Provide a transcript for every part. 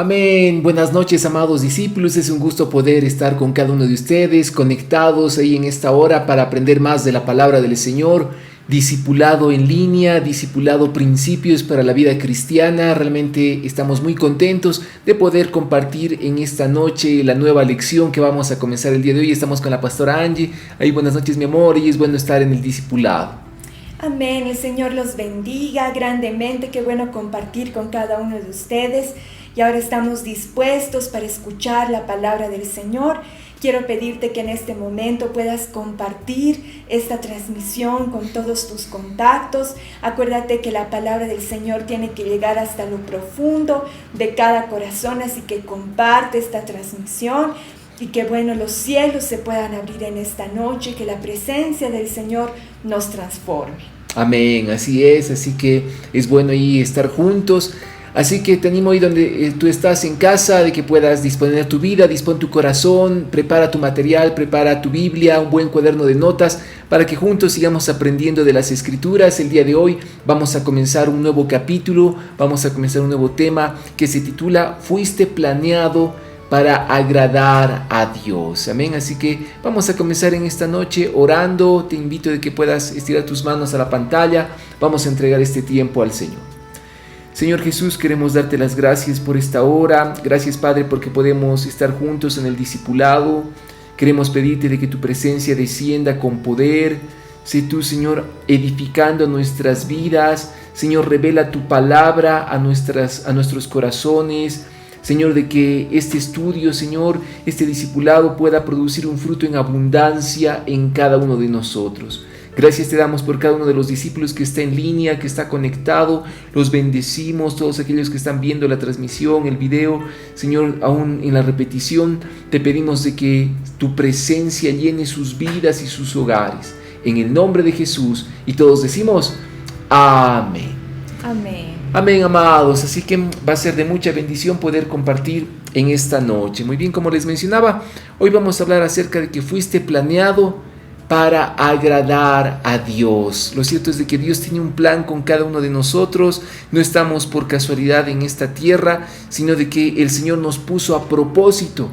Amén. Buenas noches, amados discípulos. Es un gusto poder estar con cada uno de ustedes, conectados ahí en esta hora para aprender más de la palabra del Señor. Discipulado en línea, discipulado principios para la vida cristiana. Realmente estamos muy contentos de poder compartir en esta noche la nueva lección que vamos a comenzar el día de hoy. Estamos con la pastora Angie. Ahí, buenas noches, mi amor, y es bueno estar en el discipulado. Amén. El Señor los bendiga grandemente. Qué bueno compartir con cada uno de ustedes. Y ahora estamos dispuestos para escuchar la palabra del Señor. Quiero pedirte que en este momento puedas compartir esta transmisión con todos tus contactos. Acuérdate que la palabra del Señor tiene que llegar hasta lo profundo de cada corazón, así que comparte esta transmisión y que los cielos se puedan abrir en esta noche, que la presencia del Señor nos transforme. Amén, así es, así que es bueno ahí estar juntos. Así que te animo ahí donde tú estás en casa, de que puedas disponer tu vida, dispón tu corazón, prepara tu material, prepara tu Biblia, un buen cuaderno de notas, para que juntos sigamos aprendiendo de las Escrituras. El día de hoy vamos a comenzar un nuevo capítulo, vamos a comenzar un nuevo tema que se titula Fuiste planeado para agradar a Dios. Amén. Así que vamos a comenzar en esta noche orando. Te invito a que puedas estirar tus manos a la pantalla. Vamos a entregar este tiempo al Señor. Señor Jesús, queremos darte las gracias por esta hora. Gracias, Padre, porque podemos estar juntos en el discipulado. Queremos pedirte de que tu presencia descienda con poder. Sé tú, Señor, edificando nuestras vidas. Señor, revela tu palabra a nuestros corazones. Señor, de que este estudio, Señor, este discipulado pueda producir un fruto en abundancia en cada uno de nosotros. Gracias te damos por cada uno de los discípulos que está en línea, que está conectado. Los bendecimos, todos aquellos que están viendo la transmisión, el video. Señor, aún en la repetición, te pedimos de que tu presencia llene sus vidas y sus hogares. En el nombre de Jesús. Y todos decimos, amén. Amén. Amén, amados. Así que va a ser de mucha bendición poder compartir en esta noche. Muy bien, como les mencionaba, hoy vamos a hablar acerca de que fuiste planeado para agradar a Dios. Lo cierto es de que Dios tiene un plan con cada uno de nosotros. No estamos por casualidad en esta tierra, sino de que el Señor nos puso a propósito.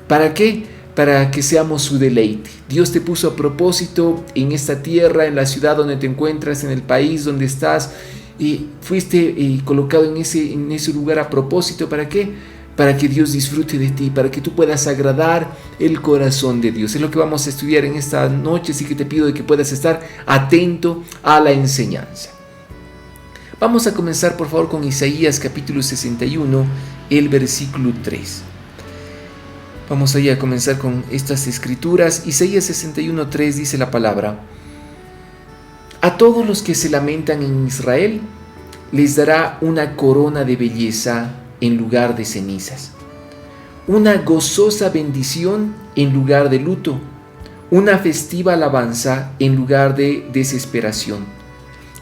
¿Para qué? Para que seamos su deleite. Dios te puso a propósito en esta tierra, en la ciudad donde te encuentras, en el país donde estás. Y fuiste colocado en ese lugar a propósito. ¿Para qué? Para que Dios disfrute de ti, para que tú puedas agradar el corazón de Dios. Es lo que vamos a estudiar en esta noche, así que te pido de que puedas estar atento a la enseñanza. Vamos a comenzar por favor con Isaías capítulo 61, el versículo 3. Vamos a comenzar con estas escrituras. Isaías 61, 3 dice la palabra: A todos los que se lamentan en Israel, les dará una corona de belleza en lugar de cenizas, una gozosa bendición en lugar de luto, una festiva alabanza en lugar de desesperación.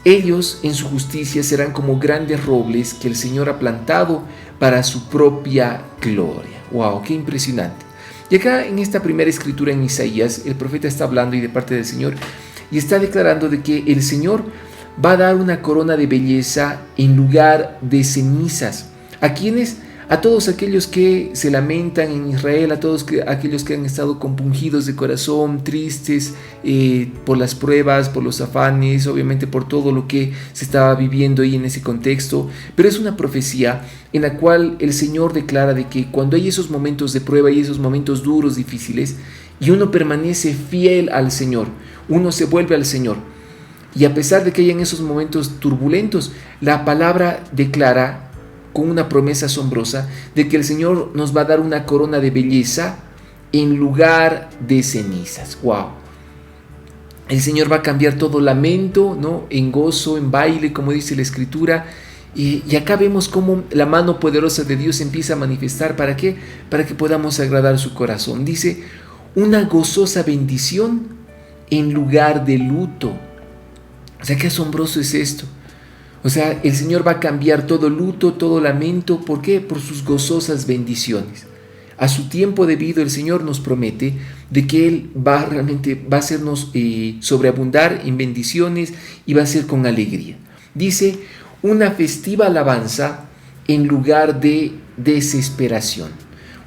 Ellos en su justicia serán como grandes robles que el Señor ha plantado para su propia gloria. ¡Wow! ¡Qué impresionante! Y acá en esta primera escritura en Isaías, el profeta está hablando y de parte del Señor, y está declarando de que el Señor va a dar una corona de belleza en lugar de cenizas. ¿A quiénes? A todos aquellos que se lamentan en Israel, a todos aquellos que han estado compungidos de corazón, tristes por las pruebas, por los afanes, obviamente por todo lo que se estaba viviendo ahí en ese contexto. Pero es una profecía en la cual el Señor declara de que cuando hay esos momentos de prueba y esos momentos duros, difíciles, y uno permanece fiel al Señor, uno se vuelve al Señor. Y a pesar de que hayan esos momentos turbulentos, la palabra declara con una promesa asombrosa de que el Señor nos va a dar una corona de belleza en lugar de cenizas. ¡Wow! El Señor va a cambiar todo lamento, ¿no?, en gozo, en baile, como dice la Escritura. Y acá vemos cómo la mano poderosa de Dios empieza a manifestar. ¿Para qué? Para que podamos agradar su corazón. Dice, una gozosa bendición en lugar de luto. O sea, qué asombroso es esto. O sea, el Señor va a cambiar todo luto, todo lamento. ¿Por qué? Por sus gozosas bendiciones. A su tiempo debido, el Señor nos promete de que Él va a hacernos sobreabundar en bendiciones y va a ser con alegría. Dice, una festiva alabanza en lugar de desesperación.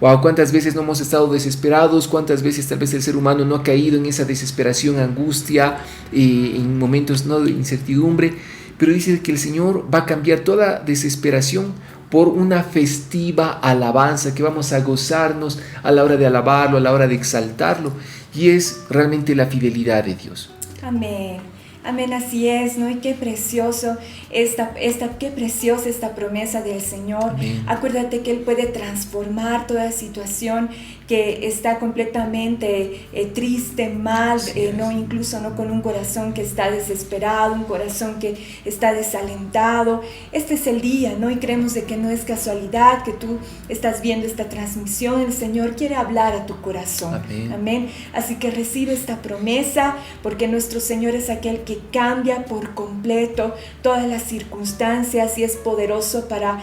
Wow, ¿cuántas veces no hemos estado desesperados? ¿Cuántas veces tal vez el ser humano no ha caído en esa desesperación, angustia, en momentos, ¿no?, de incertidumbre? Pero dice que el Señor va a cambiar toda desesperación por una festiva alabanza, que vamos a gozarnos a la hora de alabarlo, a la hora de exaltarlo, y es realmente la fidelidad de Dios. Amén. Amén, así es, ¿no? Y qué preciosa esta promesa del Señor. Amén. Acuérdate que Él puede transformar toda situación que está completamente triste, mal, ¿no? Incluso, ¿no?, con un corazón que está desesperado, un corazón que está desalentado. Este es el día, ¿no? Y creemos de que no es casualidad que tú estás viendo esta transmisión. El Señor quiere hablar a tu corazón. Amén. Amén. Así que recibe esta promesa, porque nuestro Señor es aquel que cambia por completo todas las circunstancias y es poderoso para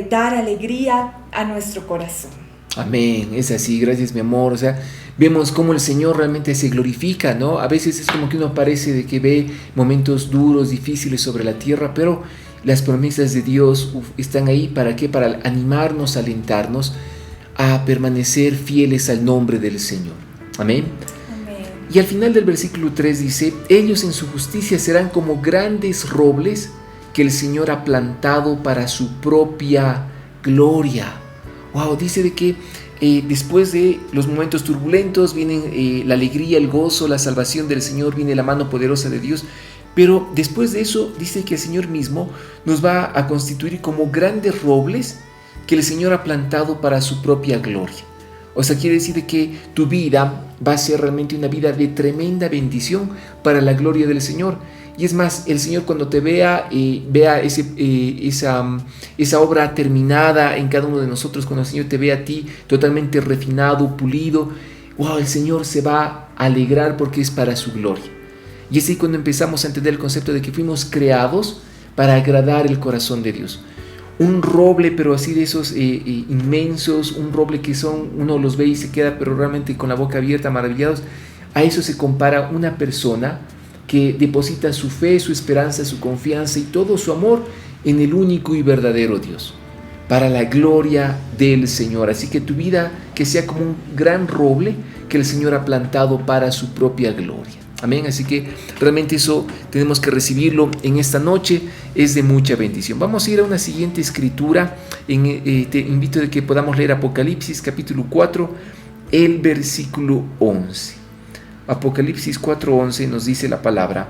dar alegría a nuestro corazón. Amén, es así, gracias mi amor. O sea, vemos cómo el Señor realmente se glorifica, ¿no? A veces es como que uno parece de que ve momentos duros, difíciles sobre la tierra, pero las promesas de Dios están ahí, ¿para qué? Para animarnos, alentarnos a permanecer fieles al nombre del Señor. Amén. Y al final del versículo 3 dice: ellos en su justicia serán como grandes robles que el Señor ha plantado para su propia gloria. Wow, dice de que después de los momentos turbulentos vienen la alegría, el gozo, la salvación del Señor, viene la mano poderosa de Dios. Pero después de eso dice que el Señor mismo nos va a constituir como grandes robles que el Señor ha plantado para su propia gloria. O sea, quiere decir que tu vida va a ser realmente una vida de tremenda bendición para la gloria del Señor. Y es más, el Señor cuando te vea esa obra terminada en cada uno de nosotros, cuando el Señor te vea a ti totalmente refinado, pulido, wow, el Señor se va a alegrar porque es para su gloria. Y es ahí cuando empezamos a entender el concepto de que fuimos creados para agradar el corazón de Dios. Un roble, pero así de esos inmensos, un roble que uno los ve y se queda pero realmente con la boca abierta, maravillados. A eso se compara una persona que deposita su fe, su esperanza, su confianza y todo su amor en el único y verdadero Dios, para la gloria del Señor. Así que tu vida que sea como un gran roble que el Señor ha plantado para su propia gloria. Amén. Así que realmente eso tenemos que recibirlo en esta noche, es de mucha bendición. Vamos a ir a una siguiente escritura. Te invito a que podamos leer Apocalipsis capítulo 4, el versículo 11. Apocalipsis 4:11 nos dice la palabra: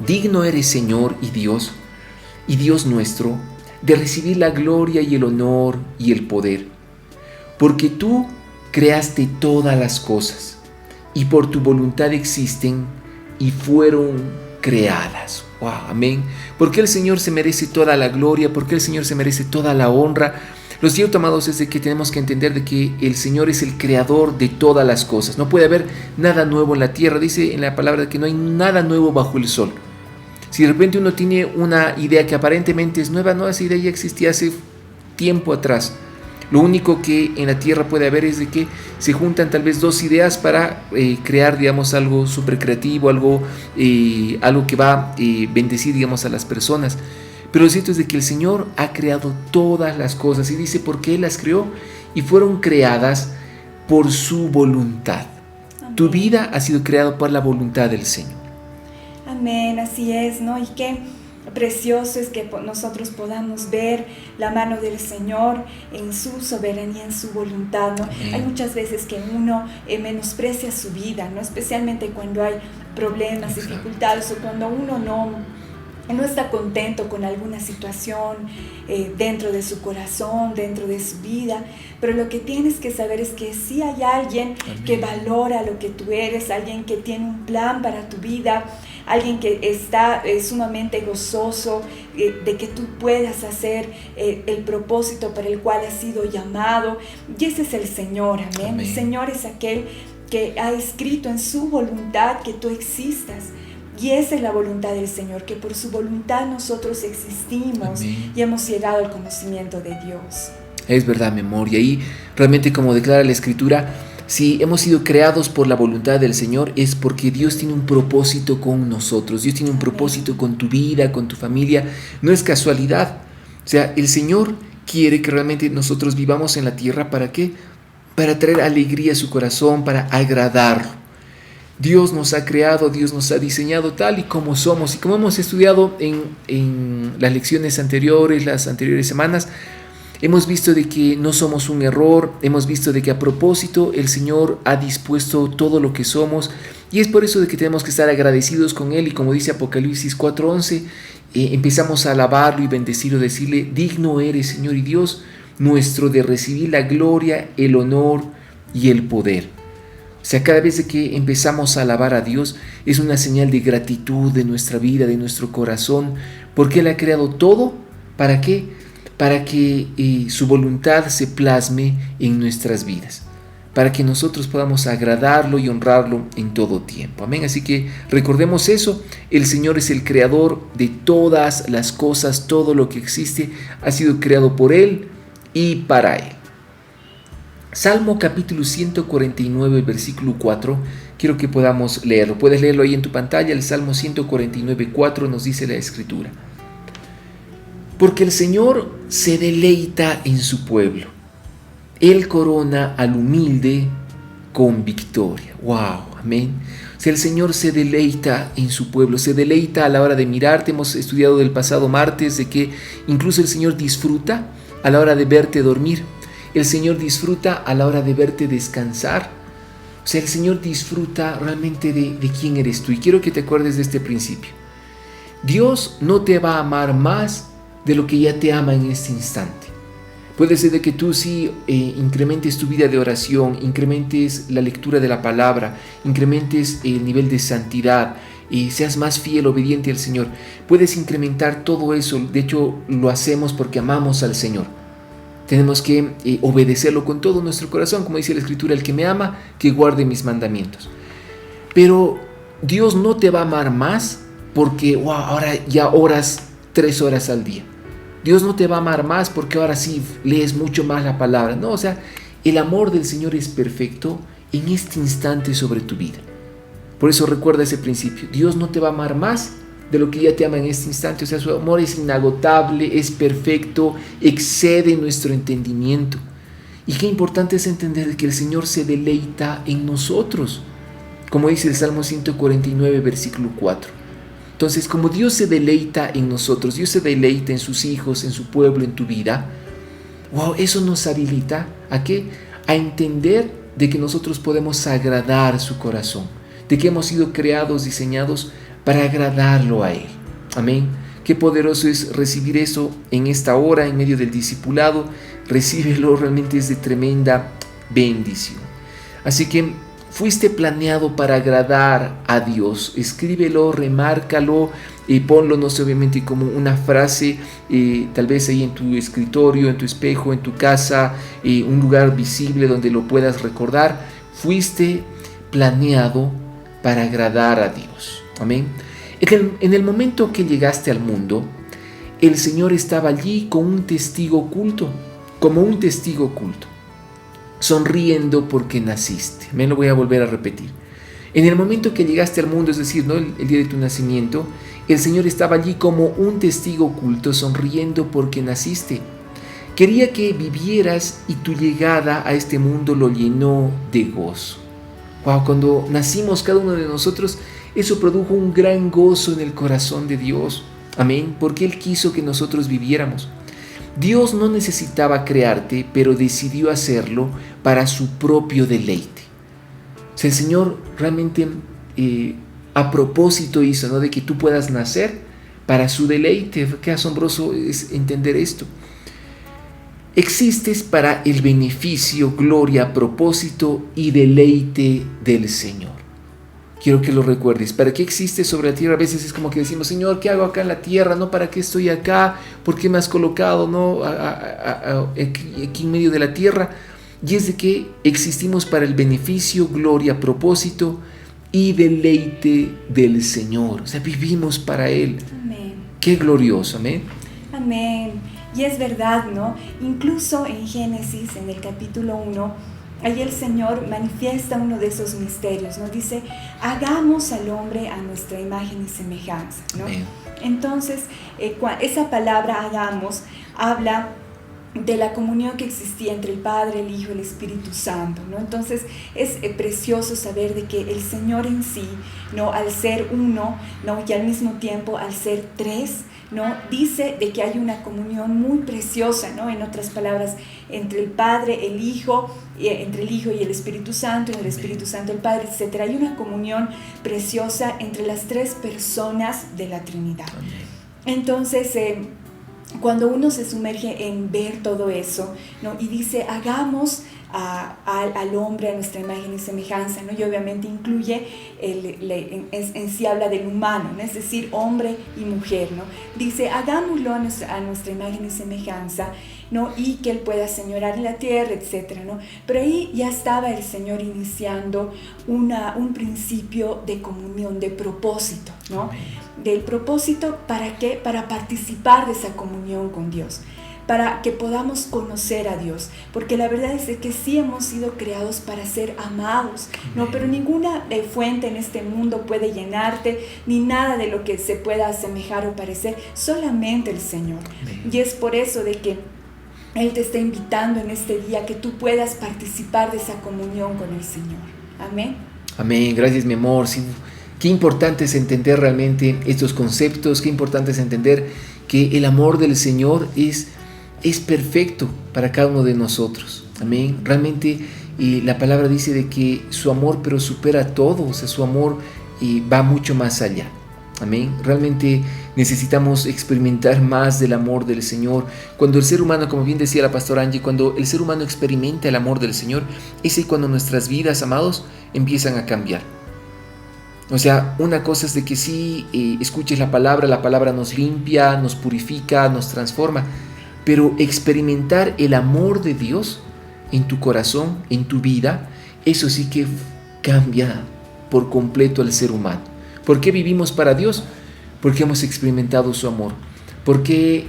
digno eres, Señor y Dios nuestro, de recibir la gloria y el honor y el poder, porque tú creaste todas las cosas, y por tu voluntad existen y fueron creadas. Wow, amén. Porque el Señor se merece toda la gloria, porque el Señor se merece toda la honra. Lo cierto, amados, es de que tenemos que entender de que el Señor es el creador de todas las cosas. No puede haber nada nuevo en la tierra. Dice en la palabra que no hay nada nuevo bajo el sol. Si de repente uno tiene una idea que aparentemente es nueva, no, esa idea ya existía hace tiempo atrás. Lo único que en la tierra puede haber es de que se juntan tal vez dos ideas para crear, digamos, algo súper creativo, algo que va a bendecir, digamos, a las personas. Pero lo cierto es de que el Señor ha creado todas las cosas y dice porque Él las creó y fueron creadas por su voluntad. Amén. Tu vida ha sido creada por la voluntad del Señor. Amén, así es, ¿no? Y qué precioso es que nosotros podamos ver la mano del Señor en su soberanía, en su voluntad, ¿no? Hay muchas veces que uno menosprecia su vida, ¿no? Especialmente cuando hay problemas, dificultades, o cuando uno no está contento con alguna situación dentro de su corazón, dentro de su vida. Pero lo que tienes que saber es que sí hay alguien que valora lo que tú eres, alguien que tiene un plan para tu vida, alguien que está sumamente gozoso de que tú puedas hacer el propósito para el cual has sido llamado. Y ese es el Señor, amén. El Señor es aquel que ha escrito en su voluntad que tú existas. Y esa es la voluntad del Señor, que por su voluntad nosotros existimos. Amén. Y hemos llegado al conocimiento de Dios. Es verdad, mi amor. Y ahí realmente, como declara la Escritura, si hemos sido creados por la voluntad del Señor, es porque Dios tiene un propósito con nosotros. Dios tiene un propósito con tu vida, con tu familia. No es casualidad. O sea, el Señor quiere que realmente nosotros vivamos en la tierra. ¿Para qué? Para traer alegría a su corazón, para agradarlo. Dios nos ha creado, Dios nos ha diseñado tal y como somos. Y como hemos estudiado en las lecciones anteriores, las anteriores semanas, hemos visto de que no somos un error, hemos visto de que a propósito el Señor ha dispuesto todo lo que somos, y es por eso de que tenemos que estar agradecidos con Él. Y como dice Apocalipsis 4:11, empezamos a alabarlo y bendecirlo, decirle: digno eres, Señor y Dios nuestro, de recibir la gloria, el honor y el poder. O sea, cada vez que empezamos a alabar a Dios es una señal de gratitud de nuestra vida, de nuestro corazón, porque Él ha creado todo. ¿Para qué? Para que su voluntad se plasme en nuestras vidas, para que nosotros podamos agradarlo y honrarlo en todo tiempo. Amén. Así que recordemos eso: el Señor es el creador de todas las cosas, todo lo que existe ha sido creado por Él y para Él. Salmo capítulo 149, versículo 4, quiero que podamos leerlo. Puedes leerlo ahí en tu pantalla. El Salmo 149, 4 nos dice la Escritura: porque el Señor se deleita en su pueblo, Él corona al humilde con victoria. ¡Wow! Amén. O sea, el Señor se deleita en su pueblo, se deleita a la hora de mirarte. Hemos estudiado del pasado martes de que incluso el Señor disfruta a la hora de verte dormir. El Señor disfruta a la hora de verte descansar. O sea, el Señor disfruta realmente de quién eres tú. Y quiero que te acuerdes de este principio: Dios no te va a amar más de lo que ya te ama en este instante. Puede ser de que tú sí incrementes tu vida de oración, incrementes la lectura de la palabra, incrementes el nivel de santidad y seas más fiel, obediente al Señor. Puedes incrementar todo eso. De hecho, lo hacemos porque amamos al Señor. Tenemos que obedecerlo con todo nuestro corazón, como dice la Escritura: el que me ama, que guarde mis mandamientos. Pero Dios no te va a amar más porque ahora ya oras 3 horas al día. Dios no te va a amar más porque ahora sí lees mucho más la palabra. No, o sea, el amor del Señor es perfecto en este instante sobre tu vida. Por eso recuerda ese principio: Dios no te va a amar más de lo que ya te ama en este instante. O sea, su amor es inagotable, es perfecto, excede nuestro entendimiento. Y qué importante es entender que el Señor se deleita en nosotros, como dice el Salmo 149, versículo 4. Entonces, como Dios se deleita en nosotros, Dios se deleita en sus hijos, en su pueblo, en tu vida, eso nos habilita ¿a qué? A entender de que nosotros podemos agradar su corazón, de que hemos sido creados, diseñados para agradarlo a Él. Amén. Qué poderoso es recibir eso en esta hora, en medio del discipulado. Recíbelo, realmente es de tremenda bendición. Así que fuiste planeado para agradar a Dios. Escríbelo, remárcalo y ponlo, no sé, obviamente como una frase, tal vez ahí en tu escritorio, en tu espejo, en tu casa, un lugar visible donde lo puedas recordar. Fuiste planeado para agradar a Dios. Amén. En el momento que llegaste al mundo, el Señor estaba allí con un testigo oculto, como un testigo oculto, sonriendo porque naciste. Me lo voy a volver a repetir. En el momento que llegaste al mundo, es decir, ¿no? el día de tu nacimiento, el Señor estaba allí como un testigo oculto, sonriendo porque naciste. Quería que vivieras y tu llegada a este mundo lo llenó de gozo. Cuando nacimos cada uno de nosotros, eso produjo un gran gozo en el corazón de Dios. Amén. Porque Él quiso que nosotros viviéramos. Dios no necesitaba crearte, pero decidió hacerlo para su propio deleite. O sea, el Señor realmente a propósito hizo, ¿no? De que tú puedas nacer para su deleite. Qué asombroso es entender esto. Existes para el beneficio, gloria, propósito y deleite del Señor. Quiero que lo recuerdes. ¿Para qué existes sobre la tierra? A veces es como que decimos: Señor, ¿qué hago acá en la tierra? ¿No? ¿Para qué estoy acá? ¿Por qué me has colocado, no? Aquí en medio de la tierra. Y es de que existimos para el beneficio, gloria, propósito y deleite del Señor. O sea, vivimos para Él. Amén. Qué glorioso. Amén. Amén. Y es verdad, ¿no? Incluso en Génesis, en el capítulo 1, ahí el Señor manifiesta uno de esos misterios, ¿no? Dice: hagamos al hombre a nuestra imagen y semejanza, ¿no? Amén. Entonces, esa palabra hagamos habla de la comunión que existía entre el Padre, el Hijo y el Espíritu Santo, ¿no? Entonces es precioso saber de que el Señor en sí, ¿no?, al ser uno, ¿no?, y al mismo tiempo al ser tres, ¿no?, dice de que hay una comunión muy preciosa, ¿no?, en otras palabras, entre el Padre, el Hijo, entre el Hijo y el Espíritu Santo, entre el Espíritu Santo, el Padre, etc. Hay una comunión preciosa entre las tres personas de la Trinidad. Entonces, cuando uno se sumerge en ver todo eso, ¿no?, y dice, hagamos al hombre a nuestra imagen y semejanza, ¿no?, y obviamente incluye, en sí habla del humano, ¿no?, es decir, hombre y mujer, ¿no?, dice, hagámoslo a nuestra imagen y semejanza, ¿no?, y que Él pueda señorar en la tierra, etcétera, ¿no? Pero ahí ya estaba el Señor iniciando un principio de comunión, de propósito, ¿no? Del propósito, ¿para qué? Para participar de esa comunión con Dios, para que podamos conocer a Dios, porque la verdad es que sí hemos sido creados para ser amados, ¿no? Pero ninguna fuente en este mundo puede llenarte, ni nada de lo que se pueda asemejar o parecer, solamente el Señor. Y es por eso de que Él te está invitando en este día que tú puedas participar de esa comunión con el Señor. Amén. Amén, gracias mi amor. Sí, qué importante es entender realmente estos conceptos, qué importante es entender que el amor del Señor es perfecto para cada uno de nosotros. Amén. Realmente la palabra dice de que su amor pero supera todo, o sea, su amor va mucho más allá. Amén. Realmente necesitamos experimentar más del amor del Señor. Cuando el ser humano, como bien decía la pastora Angie, cuando el ser humano experimenta el amor del Señor, es ahí cuando nuestras vidas, amados, empiezan a cambiar. O sea, una cosa es de que sí escuches la palabra nos limpia, nos purifica, nos transforma, pero experimentar el amor de Dios en tu corazón, en tu vida, eso sí que cambia por completo al ser humano. ¿Por qué vivimos para Dios? Porque hemos experimentado su amor. ¿Por qué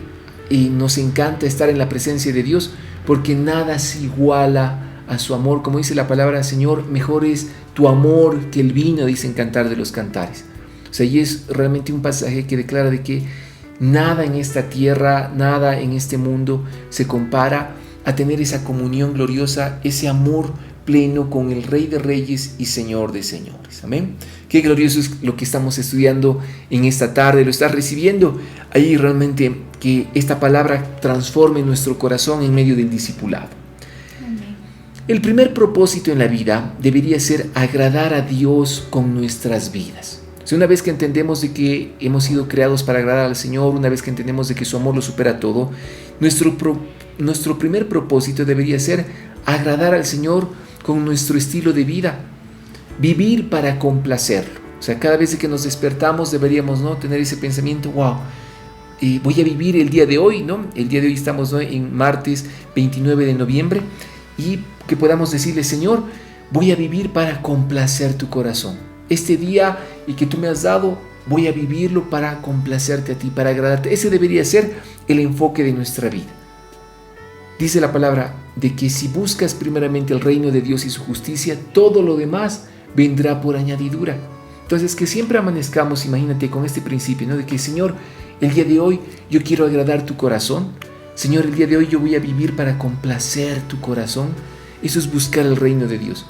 nos encanta estar en la presencia de Dios? Porque nada se iguala a su amor. Como dice la palabra, Señor, mejor es tu amor que el vino, dice en Cantar de los Cantares. O sea, y es realmente un pasaje que declara de que nada en esta tierra, nada en este mundo se compara a tener esa comunión gloriosa, ese amor pleno con el Rey de Reyes y Señor de Señores. Amén. Qué glorioso es lo que estamos estudiando en esta tarde. Lo estás recibiendo ahí, realmente que esta palabra transforme nuestro corazón en medio del discipulado. Amén. El primer propósito en la vida debería ser agradar a Dios con nuestras vidas. Una vez que entendemos de que hemos sido creados para agradar al Señor, una vez que entendemos de que su amor lo supera todo, nuestro primer propósito debería ser agradar al Señor con nuestro estilo de vida, vivir para complacerlo. O sea, cada vez que nos despertamos deberíamos, ¿no?, tener ese pensamiento, wow, voy a vivir el día de hoy, ¿no? El día de hoy estamos, ¿no?, en martes 29 de noviembre, y que podamos decirle, Señor, voy a vivir para complacer tu corazón. Este día y que tú me has dado, voy a vivirlo para complacerte a ti, para agradarte. Ese debería ser el enfoque de nuestra vida. Dice la palabra de que si buscas primeramente el reino de Dios y su justicia, todo lo demás vendrá por añadidura. Entonces, que siempre amanezcamos, imagínate, con este principio, ¿no?, de que, Señor, el día de hoy yo quiero agradar tu corazón. Señor, el día de hoy yo voy a vivir para complacer tu corazón. Eso es buscar el reino de Dios.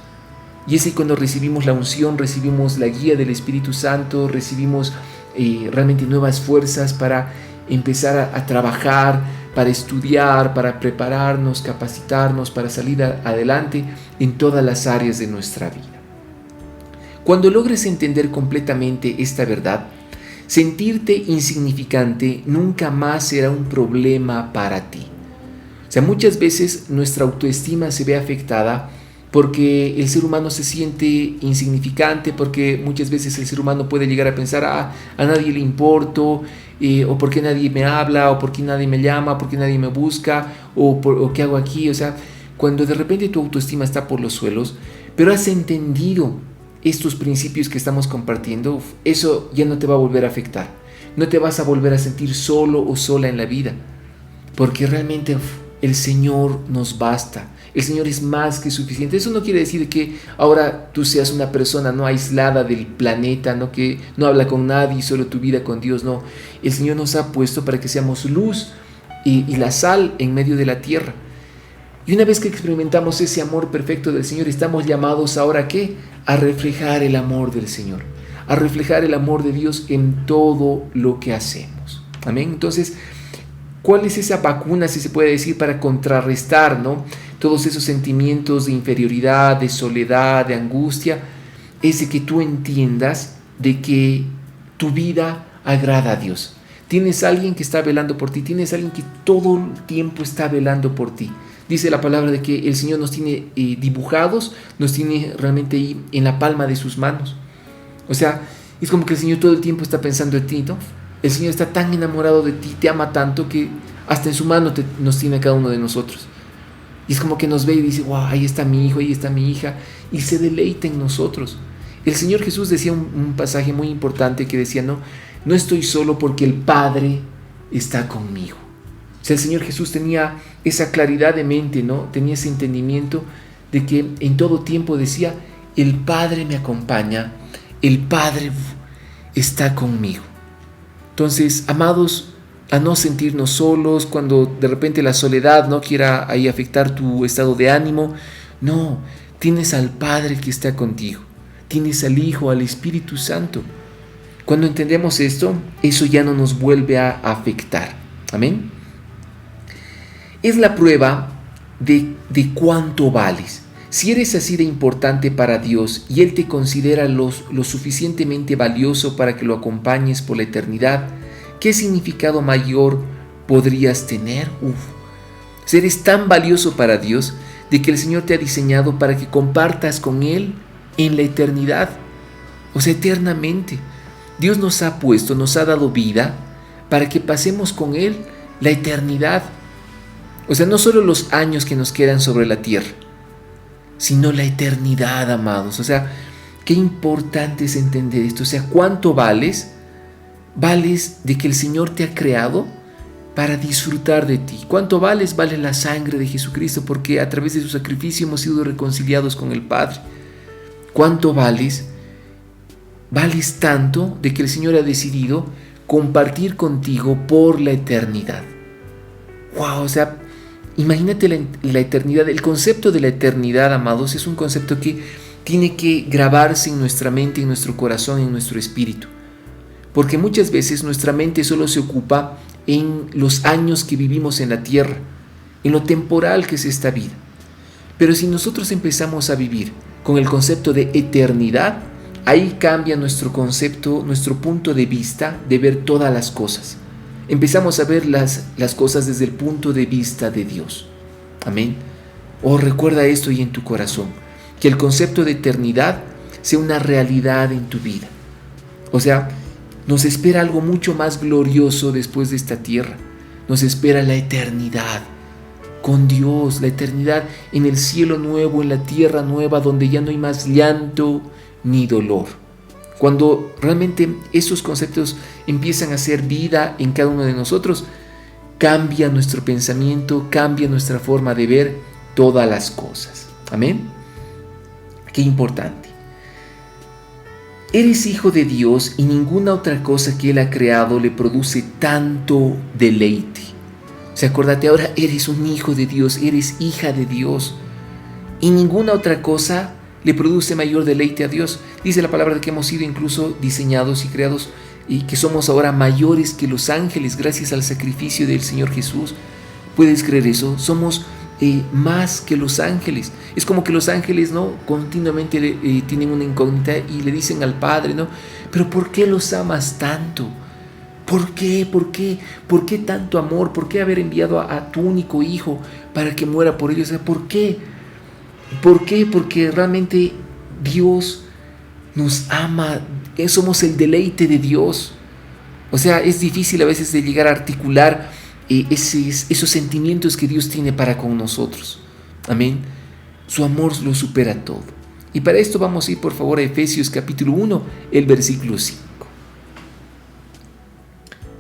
Y es ahí cuando recibimos la unción, recibimos la guía del Espíritu Santo, recibimos realmente nuevas fuerzas para empezar a trabajar, para estudiar, para prepararnos, capacitarnos, para salir adelante en todas las áreas de nuestra vida. Cuando logres entender completamente esta verdad, sentirte insignificante nunca más será un problema para ti. O sea, muchas veces nuestra autoestima se ve afectada porque el ser humano se siente insignificante, porque muchas veces el ser humano puede llegar a pensar, a nadie le importo, o por qué nadie me habla, o por qué nadie me llama, por qué nadie me busca, o qué hago aquí. O sea, cuando de repente tu autoestima está por los suelos, pero has entendido estos principios que estamos compartiendo, eso ya no te va a volver a afectar. No te vas a volver a sentir solo o sola en la vida, porque realmente el Señor nos basta. El Señor es más que suficiente. Eso no quiere decir que ahora tú seas una persona no aislada del planeta, no que no habla con nadie, solo tu vida con Dios. No, el Señor nos ha puesto para que seamos luz y la sal en medio de la tierra. Y una vez que experimentamos ese amor perfecto del Señor, estamos llamados ahora ¿a qué? A reflejar el amor del Señor, a reflejar el amor de Dios en todo lo que hacemos. Amén. Entonces, ¿cuál es esa vacuna, si se puede decir, para contrarrestar, ¿no?, todos esos sentimientos de inferioridad, de soledad, de angustia? Es de que tú entiendas de que tu vida agrada a Dios. Tienes a alguien que está velando por ti, tienes a alguien que todo el tiempo está velando por ti. Dice la palabra de que el Señor nos tiene dibujados, nos tiene realmente ahí en la palma de sus manos. O sea, es como que el Señor todo el tiempo está pensando en ti, ¿no? El Señor está tan enamorado de ti, te ama tanto que hasta en su mano nos tiene a cada uno de nosotros. Y es como que nos ve y dice, wow, ahí está mi hijo, ahí está mi hija, y se deleita en nosotros. El Señor Jesús decía un pasaje muy importante que decía, no estoy solo porque el Padre está conmigo. O sea, el Señor Jesús tenía esa claridad de mente, ¿no? Tenía ese entendimiento de que en todo tiempo decía, el Padre me acompaña, el Padre está conmigo. Entonces, amados, a no sentirnos solos cuando de repente la soledad no quiera ahí afectar tu estado de ánimo. No, tienes al Padre que está contigo, tienes al Hijo, al Espíritu Santo. Cuando entendemos esto, eso ya no nos vuelve a afectar. Amén. Es la prueba de cuánto vales. Si eres así de importante para Dios y Él te considera lo suficientemente valioso para que lo acompañes por la eternidad, ¿qué significado mayor podrías tener? Eres tan valioso para Dios de que el Señor te ha diseñado para que compartas con Él en la eternidad. O sea, eternamente. Dios nos ha dado vida para que pasemos con Él la eternidad. O sea, no solo los años que nos quedan sobre la tierra, sino la eternidad, amados. O sea, qué importante es entender esto. O sea, ¿cuánto vales? Vales de que el Señor te ha creado para disfrutar de ti. ¿Cuánto vales? Vale la sangre de Jesucristo, porque a través de su sacrificio hemos sido reconciliados con el Padre. ¿Cuánto vales? Vales tanto de que el Señor ha decidido compartir contigo por la eternidad. ¡Wow! O sea, imagínate la eternidad. El concepto de la eternidad, amados, es un concepto que tiene que grabarse en nuestra mente, en nuestro corazón, en nuestro espíritu. Porque muchas veces nuestra mente solo se ocupa en los años que vivimos en la tierra, en lo temporal que es esta vida. Pero si nosotros empezamos a vivir con el concepto de eternidad, ahí cambia nuestro concepto, nuestro punto de vista de ver todas las cosas. Empezamos a ver las cosas desde el punto de vista de Dios. Amén. Recuerda esto y en tu corazón, que el concepto de eternidad sea una realidad en tu vida. O sea, nos espera algo mucho más glorioso después de esta tierra. Nos espera la eternidad con Dios, la eternidad en el cielo nuevo, en la tierra nueva, donde ya no hay más llanto ni dolor. Cuando realmente esos conceptos empiezan a ser vida en cada uno de nosotros, cambia nuestro pensamiento, cambia nuestra forma de ver todas las cosas. Amén. Qué importante. Eres hijo de Dios y ninguna otra cosa que Él ha creado le produce tanto deleite. O sea, acuérdate, ahora eres un hijo de Dios, eres hija de Dios. Y ninguna otra cosa le produce mayor deleite a Dios. Dice la palabra de que hemos sido incluso diseñados y creados y que somos ahora mayores que los ángeles gracias al sacrificio del Señor Jesús. ¿Puedes creer eso? Somos más que los ángeles. Es como que los ángeles, ¿no?, continuamente tienen una incógnita y le dicen al Padre, ¿no?, pero ¿por qué los amas tanto? ¿Por qué? ¿Por qué? ¿Por qué tanto amor? ¿Por qué haber enviado a tu único hijo para que muera por ellos? ¿Por qué? ¿Por qué? Porque realmente Dios nos ama. Somos el deleite de Dios. O sea, es difícil a veces de llegar a articular esos sentimientos que Dios tiene para con nosotros. Amén. Su amor lo supera todo. Y para esto vamos a ir por favor a Efesios capítulo 1, el versículo 5.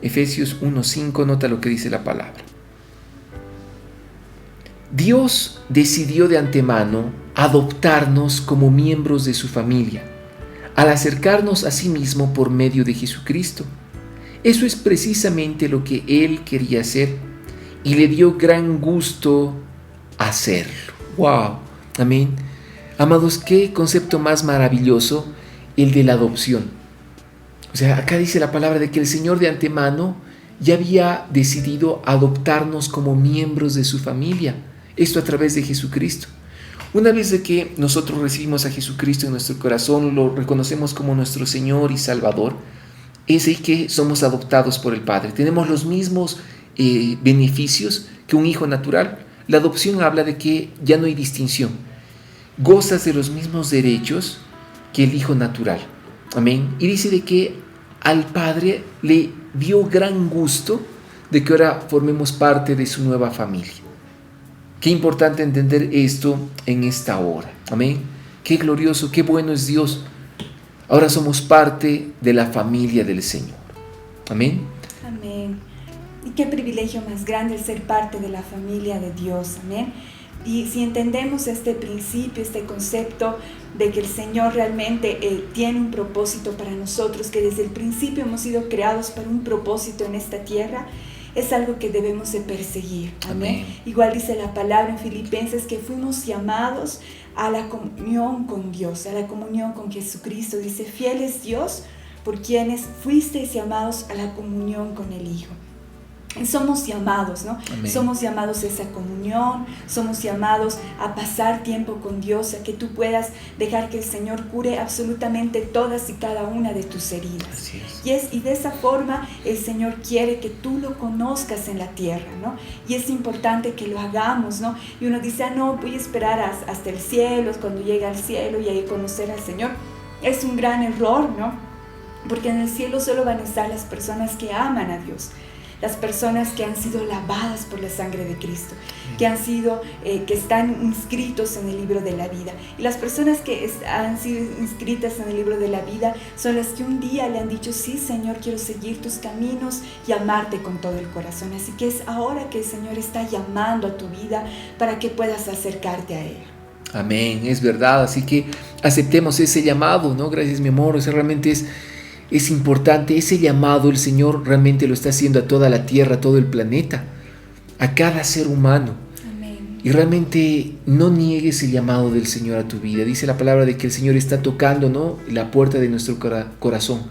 Efesios 1:5, nota lo que dice la palabra. Dios decidió de antemano adoptarnos como miembros de su familia, al acercarnos a sí mismo por medio de Jesucristo. Eso es precisamente lo que Él quería hacer, y le dio gran gusto hacerlo. ¡Wow! Amén. Amados, qué concepto más maravilloso el de la adopción. O sea, acá dice la palabra de que el Señor de antemano ya había decidido adoptarnos como miembros de su familia. Esto a través de Jesucristo. Una vez de que nosotros recibimos a Jesucristo en nuestro corazón, lo reconocemos como nuestro Señor y Salvador, es ahí que somos adoptados por el Padre. Tenemos los mismos beneficios que un hijo natural. La adopción habla de que ya no hay distinción. Gozas de los mismos derechos que el hijo natural. Amén. Y dice de que al Padre le dio gran gusto de que ahora formemos parte de su nueva familia. Qué importante entender esto en esta hora. Amén. Qué glorioso, qué bueno es Dios. Ahora somos parte de la familia del Señor. Amén. Amén. Y qué privilegio más grande el ser parte de la familia de Dios. Amén. Y si entendemos este principio, este concepto de que el Señor realmente tiene un propósito para nosotros, que desde el principio hemos sido creados para un propósito en esta tierra, es algo que debemos de perseguir. Amén. Igual dice la palabra en Filipenses que fuimos llamados a la comunión con Dios, a la comunión con Jesucristo. Dice, fiel es Dios por quienes fuisteis llamados a la comunión con el Hijo. Y somos llamados, ¿no? Amén. Somos llamados a esa comunión, somos llamados a pasar tiempo con Dios, a que tú puedas dejar que el Señor cure absolutamente todas y cada una de tus heridas. Así es. Y de esa forma el Señor quiere que tú lo conozcas en la tierra, ¿no? Y es importante que lo hagamos, ¿no? Y uno dice, no, voy a esperar hasta el cielo, cuando llegue al cielo y ahí conocer al Señor. Es un gran error, ¿no? Porque en el cielo solo van a estar las personas que aman a Dios. Las personas que han sido lavadas por la sangre de Cristo, que están inscritos en el libro de la vida. Y las personas que han sido inscritas en el libro de la vida son las que un día le han dicho, sí, Señor, quiero seguir tus caminos y amarte con todo el corazón. Así que es ahora que el Señor está llamando a tu vida para que puedas acercarte a Él. Amén, es verdad. Así que aceptemos ese llamado, ¿no? Gracias, mi amor. O sea, realmente es importante, ese llamado el Señor realmente lo está haciendo a toda la tierra, a todo el planeta, a cada ser humano. Amén. Y realmente no niegues el llamado del Señor a tu vida. Dice la palabra de que el Señor está tocando, ¿no?, la puerta de nuestro corazón.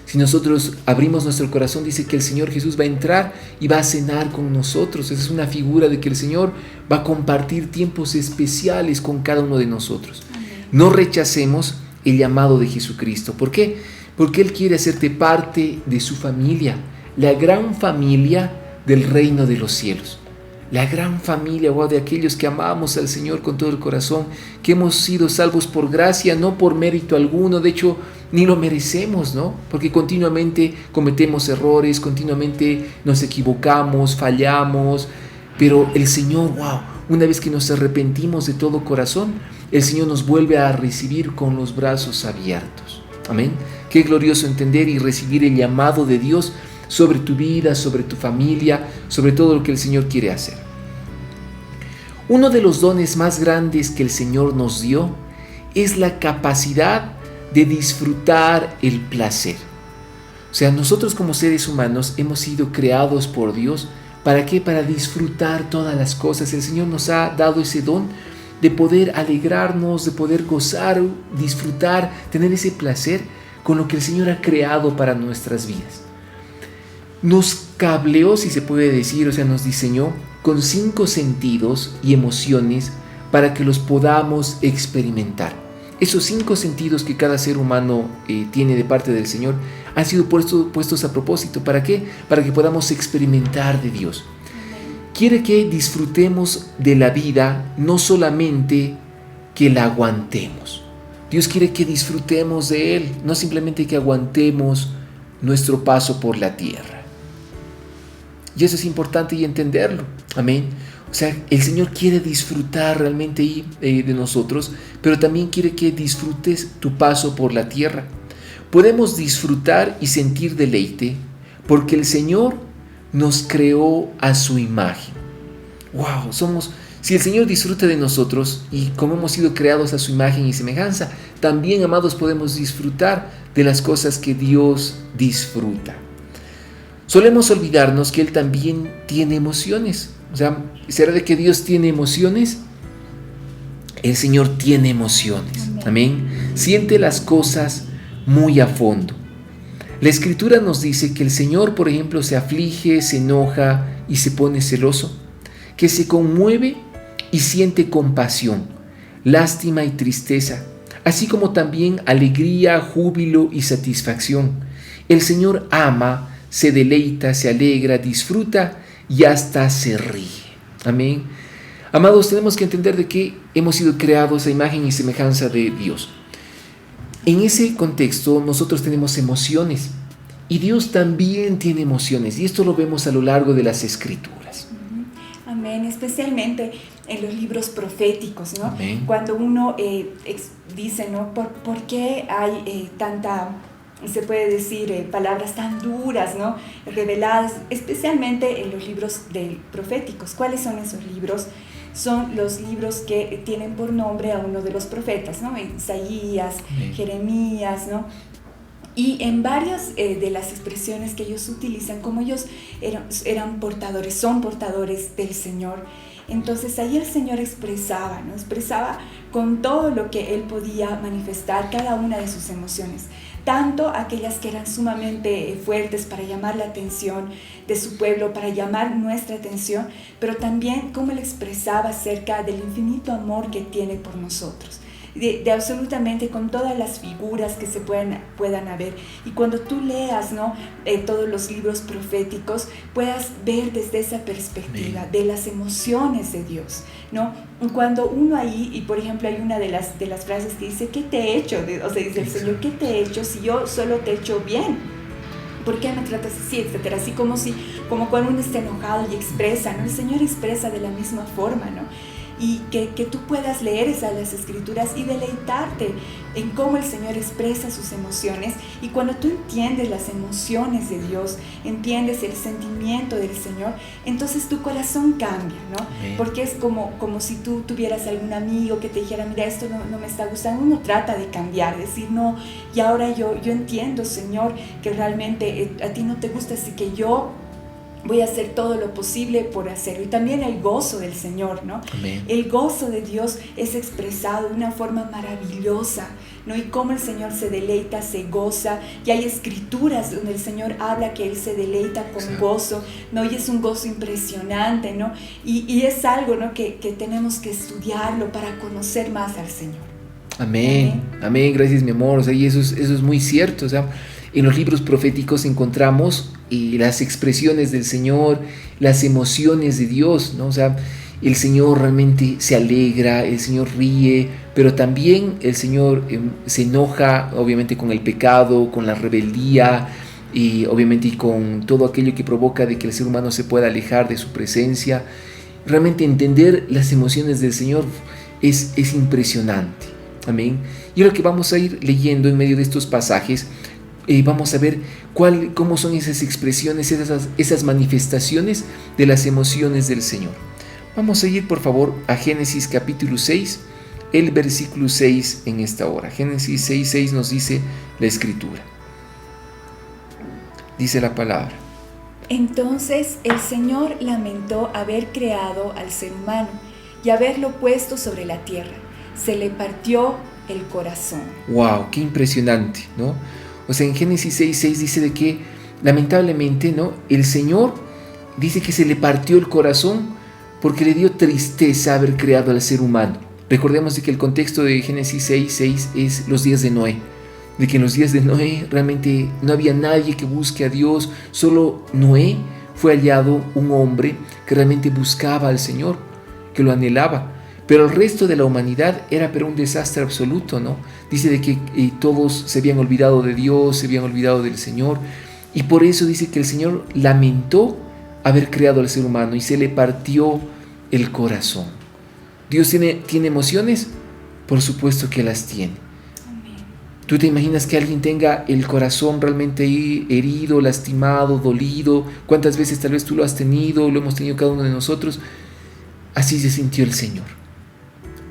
Si nosotros abrimos nuestro corazón, dice que el Señor Jesús va a entrar y va a cenar con nosotros. Esa es una figura de que el Señor va a compartir tiempos especiales con cada uno de nosotros. Amén. No rechacemos el llamado de Jesucristo. ¿Por qué? Porque Él quiere hacerte parte de su familia, la gran familia del reino de los cielos. La gran familia, wow, de aquellos que amamos al Señor con todo el corazón, que hemos sido salvos por gracia, no por mérito alguno. De hecho, ni lo merecemos, ¿no? Porque continuamente cometemos errores, continuamente nos equivocamos, fallamos. Pero el Señor, wow, una vez que nos arrepentimos de todo corazón, el Señor nos vuelve a recibir con los brazos abiertos. Amén. Qué glorioso entender y recibir el llamado de Dios sobre tu vida, sobre tu familia, sobre todo lo que el Señor quiere hacer. Uno de los dones más grandes que el Señor nos dio es la capacidad de disfrutar el placer. O sea, nosotros como seres humanos hemos sido creados por Dios. ¿Para qué? Para disfrutar todas las cosas. El Señor nos ha dado ese don de poder alegrarnos, de poder gozar, disfrutar, tener ese placer con lo que el Señor ha creado para nuestras vidas. Nos cableó, si se puede decir, o sea, nos diseñó con 5 sentidos y emociones para que los podamos experimentar. Esos 5 sentidos que cada ser humano tiene de parte del Señor han sido puestos a propósito. ¿Para qué? Para que podamos experimentar de Dios. Quiere que disfrutemos de la vida, no solamente que la aguantemos. Dios quiere que disfrutemos de Él, no simplemente que aguantemos nuestro paso por la tierra. Y eso es importante y entenderlo. Amén. O sea, el Señor quiere disfrutar realmente de nosotros, pero también quiere que disfrutes tu paso por la tierra. Podemos disfrutar y sentir deleite porque el Señor nos creó a su imagen. ¡Wow! Si el Señor disfruta de nosotros y como hemos sido creados a su imagen y semejanza, también, amados, podemos disfrutar de las cosas que Dios disfruta. Solemos olvidarnos que Él también tiene emociones. O sea, ¿será de que Dios tiene emociones? El Señor tiene emociones. Amén. Siente las cosas muy a fondo. La Escritura nos dice que el Señor, por ejemplo, se aflige, se enoja y se pone celoso, que se conmueve y siente compasión, lástima y tristeza, así como también alegría, júbilo y satisfacción. El Señor ama, se deleita, se alegra, disfruta y hasta se ríe. Amén. Amados, tenemos que entender de que hemos sido creados a imagen y semejanza de Dios. En ese contexto nosotros tenemos emociones y Dios también tiene emociones, y esto lo vemos a lo largo de las Escrituras. Amén, especialmente en los libros proféticos, ¿no? Amén. Cuando uno dice, ¿no? ¿Por qué hay tanta, se puede decir, palabras tan duras, ¿no? Reveladas, especialmente en los libros proféticos? ¿Cuáles son esos libros? Son los libros que tienen por nombre a uno de los profetas, ¿no? Isaías, Amén. Jeremías, ¿no? Y en varias de las expresiones que ellos utilizan, como ellos eran portadores, son portadores del Señor, entonces ahí el Señor expresaba, ¿no? Expresaba con todo lo que Él podía manifestar cada una de sus emociones, tanto aquellas que eran sumamente fuertes para llamar la atención de su pueblo, para llamar nuestra atención, pero también cómo Él expresaba acerca del infinito amor que tiene por nosotros. De absolutamente con todas las figuras que se puedan haber, y cuando tú leas, ¿no? Todos los libros proféticos, puedas ver desde esa perspectiva de las emociones de Dios, ¿no? Cuando uno ahí, y por ejemplo hay una de las frases que dice, ¿qué te he hecho? O sea, dice el Señor, ¿qué te he hecho si yo solo te he hecho bien? ¿Por qué me tratas así? Etcétera. Así como cuando uno está enojado y expresa, ¿no? El Señor expresa de la misma forma, ¿no? Y que tú puedas leer las Escrituras y deleitarte en cómo el Señor expresa sus emociones. Y cuando tú entiendes las emociones de Dios, entiendes el sentimiento del Señor, entonces tu corazón cambia, ¿no? Amén. Porque es como si tú tuvieras algún amigo que te dijera, mira, esto no me está gustando. Uno trata de cambiar, decir, no, y ahora yo entiendo, Señor, que realmente a ti no te gusta, así que yo voy a hacer todo lo posible por hacerlo. Y también el gozo del Señor, ¿no? Amén. El gozo de Dios es expresado de una forma maravillosa, ¿no? Y cómo el Señor se deleita, se goza. Y hay escrituras donde el Señor habla que Él se deleita con gozo, ¿no? Y es un gozo impresionante, ¿no? Y es algo, ¿no? que tenemos que estudiarlo para conocer más al Señor. Amén. Amén. Gracias, mi amor. O sea, y eso es muy cierto. O sea, en los libros proféticos encontramos las expresiones del Señor, las emociones de Dios, ¿no? O sea, el Señor realmente se alegra, el Señor ríe, pero también el Señor se enoja, obviamente, con el pecado, con la rebeldía, y obviamente con todo aquello que provoca de que el ser humano se pueda alejar de su presencia. Realmente entender las emociones del Señor es impresionante. Amén. Y ahora que vamos a ir leyendo en medio de estos pasajes, vamos a ver cómo son esas expresiones, esas manifestaciones de las emociones del Señor. Vamos a ir, por favor, a Génesis capítulo 6, el versículo 6 en esta hora. Génesis 6:6 nos dice la Escritura. Dice la palabra. Entonces el Señor lamentó haber creado al ser humano y haberlo puesto sobre la tierra. Se le partió el corazón. ¡Wow! ¡Qué impresionante!, ¿no? O sea, en Génesis 6:6 dice de que lamentablemente, ¿no?, el Señor dice que se le partió el corazón porque le dio tristeza haber creado al ser humano. Recordemos de que el contexto de Génesis 6:6 es los días de Noé. De que en los días de Noé realmente no había nadie que busque a Dios. Solo Noé fue hallado un hombre que realmente buscaba al Señor, que lo anhelaba. Pero el resto de la humanidad era pero un desastre absoluto, ¿no? Dice de que todos se habían olvidado de Dios, se habían olvidado del Señor. Y por eso dice que el Señor lamentó haber creado al ser humano y se le partió el corazón. ¿Dios tiene emociones? Por supuesto que las tiene. ¿Tú te imaginas que alguien tenga el corazón realmente herido, lastimado, dolido? ¿Cuántas veces tal vez tú lo has tenido, lo hemos tenido cada uno de nosotros? Así se sintió el Señor,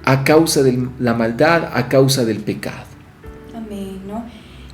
a causa de la maldad, a causa del pecado. Amén, ¿no?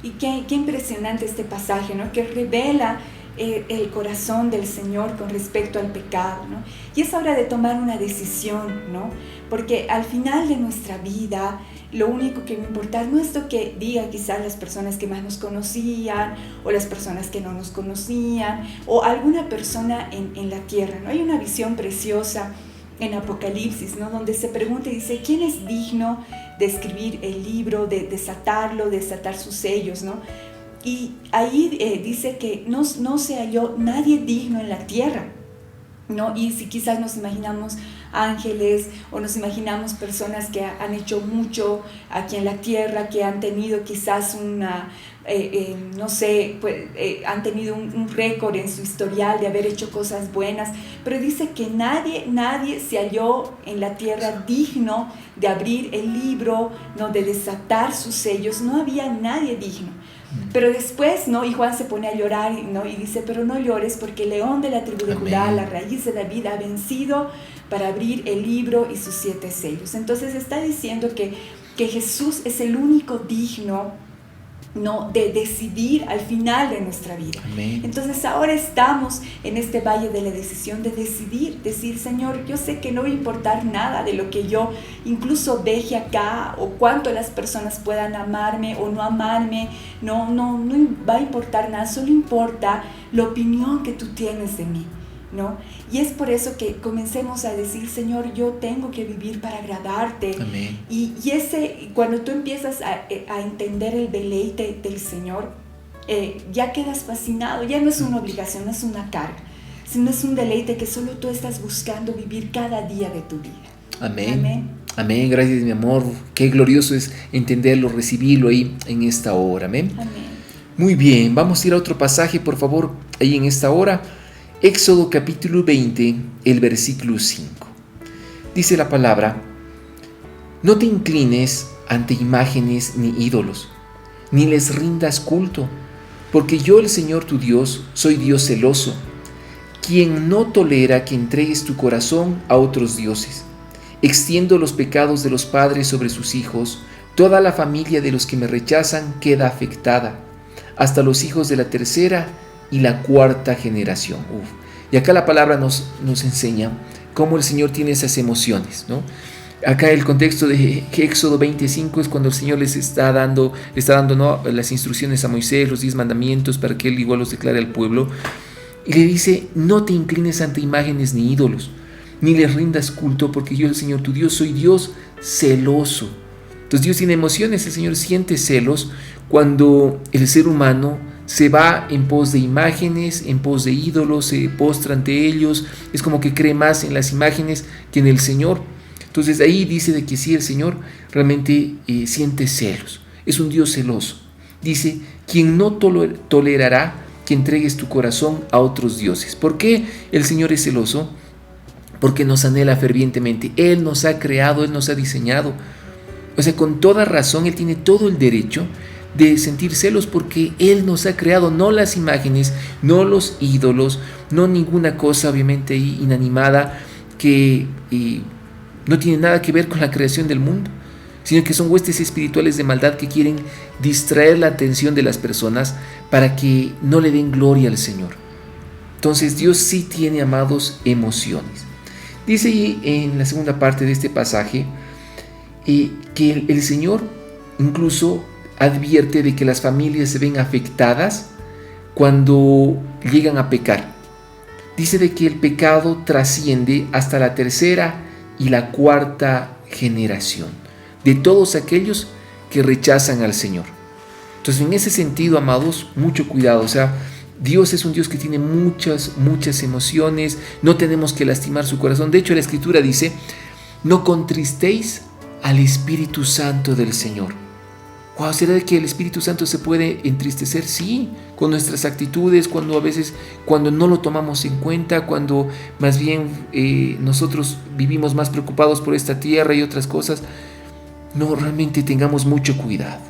Y qué impresionante este pasaje, ¿no? Que revela el corazón del Señor con respecto al pecado, ¿no? Y es hora de tomar una decisión, ¿no? Porque al final de nuestra vida, lo único que va a importar no es lo que digan quizás las personas que más nos conocían o las personas que no nos conocían o alguna persona en la tierra, ¿no? Hay una visión preciosa en Apocalipsis, ¿no? Donde se pregunta y dice, ¿quién es digno de escribir el libro, de desatar sus sellos, ¿no? Y ahí dice que no se halló nadie digno en la tierra, ¿no? Y si quizás nos imaginamos ángeles o nos imaginamos personas que han hecho mucho aquí en la tierra, que han tenido quizás han tenido un récord en su historial de haber hecho cosas buenas, pero dice que nadie se halló en la tierra digno de abrir el libro, ¿no? De desatar sus sellos, no había nadie digno. Pero después, ¿no? Y Juan se pone a llorar, ¿no? Y dice, pero no llores porque el león de la tribu de Judá, la raíz de David, ha vencido para abrir el libro y sus 7 sellos. Entonces está diciendo que Jesús es el único digno, ¿no? De decidir al final de nuestra vida. Amén. Entonces ahora estamos en este valle de la decisión de decir, Señor, yo sé que no va a importar nada de lo que yo incluso deje acá o cuánto las personas puedan amarme o no amarme, no va a importar nada, solo importa la opinión que tú tienes de mí, ¿no? Y es por eso que comencemos a decir, Señor, yo tengo que vivir para agradarte. Amén. Y cuando tú empiezas a entender el deleite del Señor, ya quedas fascinado, ya no es una obligación, no es una carga, sino es un deleite que solo tú estás buscando vivir cada día de tu vida. Amén. Amén. Amén, gracias mi amor, qué glorioso es entenderlo, recibirlo ahí en esta hora. Amén. Amén. Muy bien, vamos a ir a otro pasaje, por favor, ahí en esta hora. Éxodo capítulo 20, el versículo 5. Dice la palabra, no te inclines ante imágenes ni ídolos, ni les rindas culto, porque yo el Señor tu Dios soy Dios celoso, quien no tolera que entregues tu corazón a otros dioses. Extiendo los pecados de los padres sobre sus hijos, toda la familia de los que me rechazan queda afectada, hasta los hijos de la 3ª y la 4ª generación. Y acá la palabra nos enseña cómo el Señor tiene esas emociones, ¿no? Acá el contexto de Éxodo 25 es cuando el Señor le está dando ¿no? las instrucciones a Moisés, los 10 mandamientos para que él igual los declare al pueblo. Y le dice, no te inclines ante imágenes ni ídolos, ni les rindas culto, porque yo el Señor tu Dios soy Dios celoso. Entonces Dios tiene emociones, el Señor siente celos cuando el ser humano se va en pos de imágenes, en pos de ídolos, se postra ante ellos, es como que cree más en las imágenes que en el Señor. Entonces ahí dice de que sí, el Señor realmente siente celos, es un Dios celoso. Dice, quien no tolerará que entregues tu corazón a otros dioses. ¿Por qué el Señor es celoso? Porque nos anhela fervientemente, Él nos ha creado, Él nos ha diseñado. O sea, con toda razón, Él tiene todo el derecho de sentir celos porque Él nos ha creado, no las imágenes, no los ídolos, no ninguna cosa obviamente inanimada que no tiene nada que ver con la creación del mundo, sino que son huestes espirituales de maldad que quieren distraer la atención de las personas para que no le den gloria al Señor. Entonces Dios sí tiene, amados, emociones. Dice ahí en la segunda parte de este pasaje que el Señor incluso advierte de que las familias se ven afectadas cuando llegan a pecar. Dice de que el pecado trasciende hasta la 3ª y la 4ª generación de todos aquellos que rechazan al Señor. Entonces, en ese sentido, amados, mucho cuidado. O sea, Dios es un Dios que tiene muchas emociones. No tenemos que lastimar su corazón. De hecho, la Escritura dice, no contristéis al Espíritu Santo del Señor. Wow, ¿será que el Espíritu Santo se puede entristecer? Sí, con nuestras actitudes, cuando no lo tomamos en cuenta, cuando más bien nosotros vivimos más preocupados por esta tierra y otras cosas. No, realmente tengamos mucho cuidado.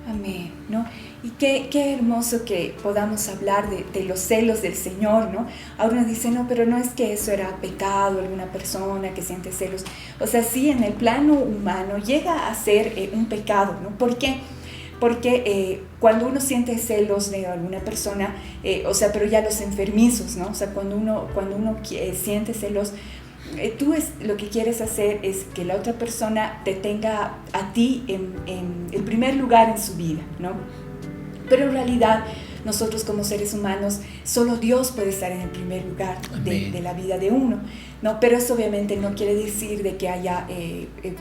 Amén, ¿no? Y qué hermoso que podamos hablar de los celos del Señor, ¿no? Ahora uno dice, no, pero no es que eso era pecado, alguna persona que siente celos. O sea, sí, en el plano humano llega a ser un pecado, ¿no? ¿Por qué? Porque cuando uno siente celos de alguna persona, pero ya los enfermizos, ¿no? O sea, cuando uno siente celos, tú lo que quieres hacer es que la otra persona te tenga a ti en el primer lugar en su vida, ¿no? Pero en realidad nosotros como seres humanos, solo Dios puede estar en el primer lugar de la vida de uno, ¿no? Pero eso obviamente no quiere decir de que haya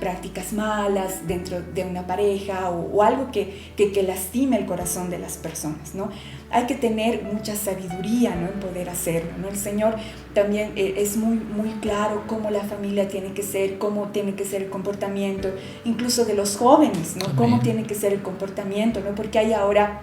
prácticas malas dentro de una pareja o algo que lastime el corazón de las personas, ¿no? Hay que tener mucha sabiduría, ¿no?, en poder hacerlo, ¿no? El Señor también es muy, muy claro cómo la familia tiene que ser, cómo tiene que ser el comportamiento, incluso de los jóvenes, ¿no? Amén. Cómo tiene que ser el comportamiento, ¿no? Porque hay ahora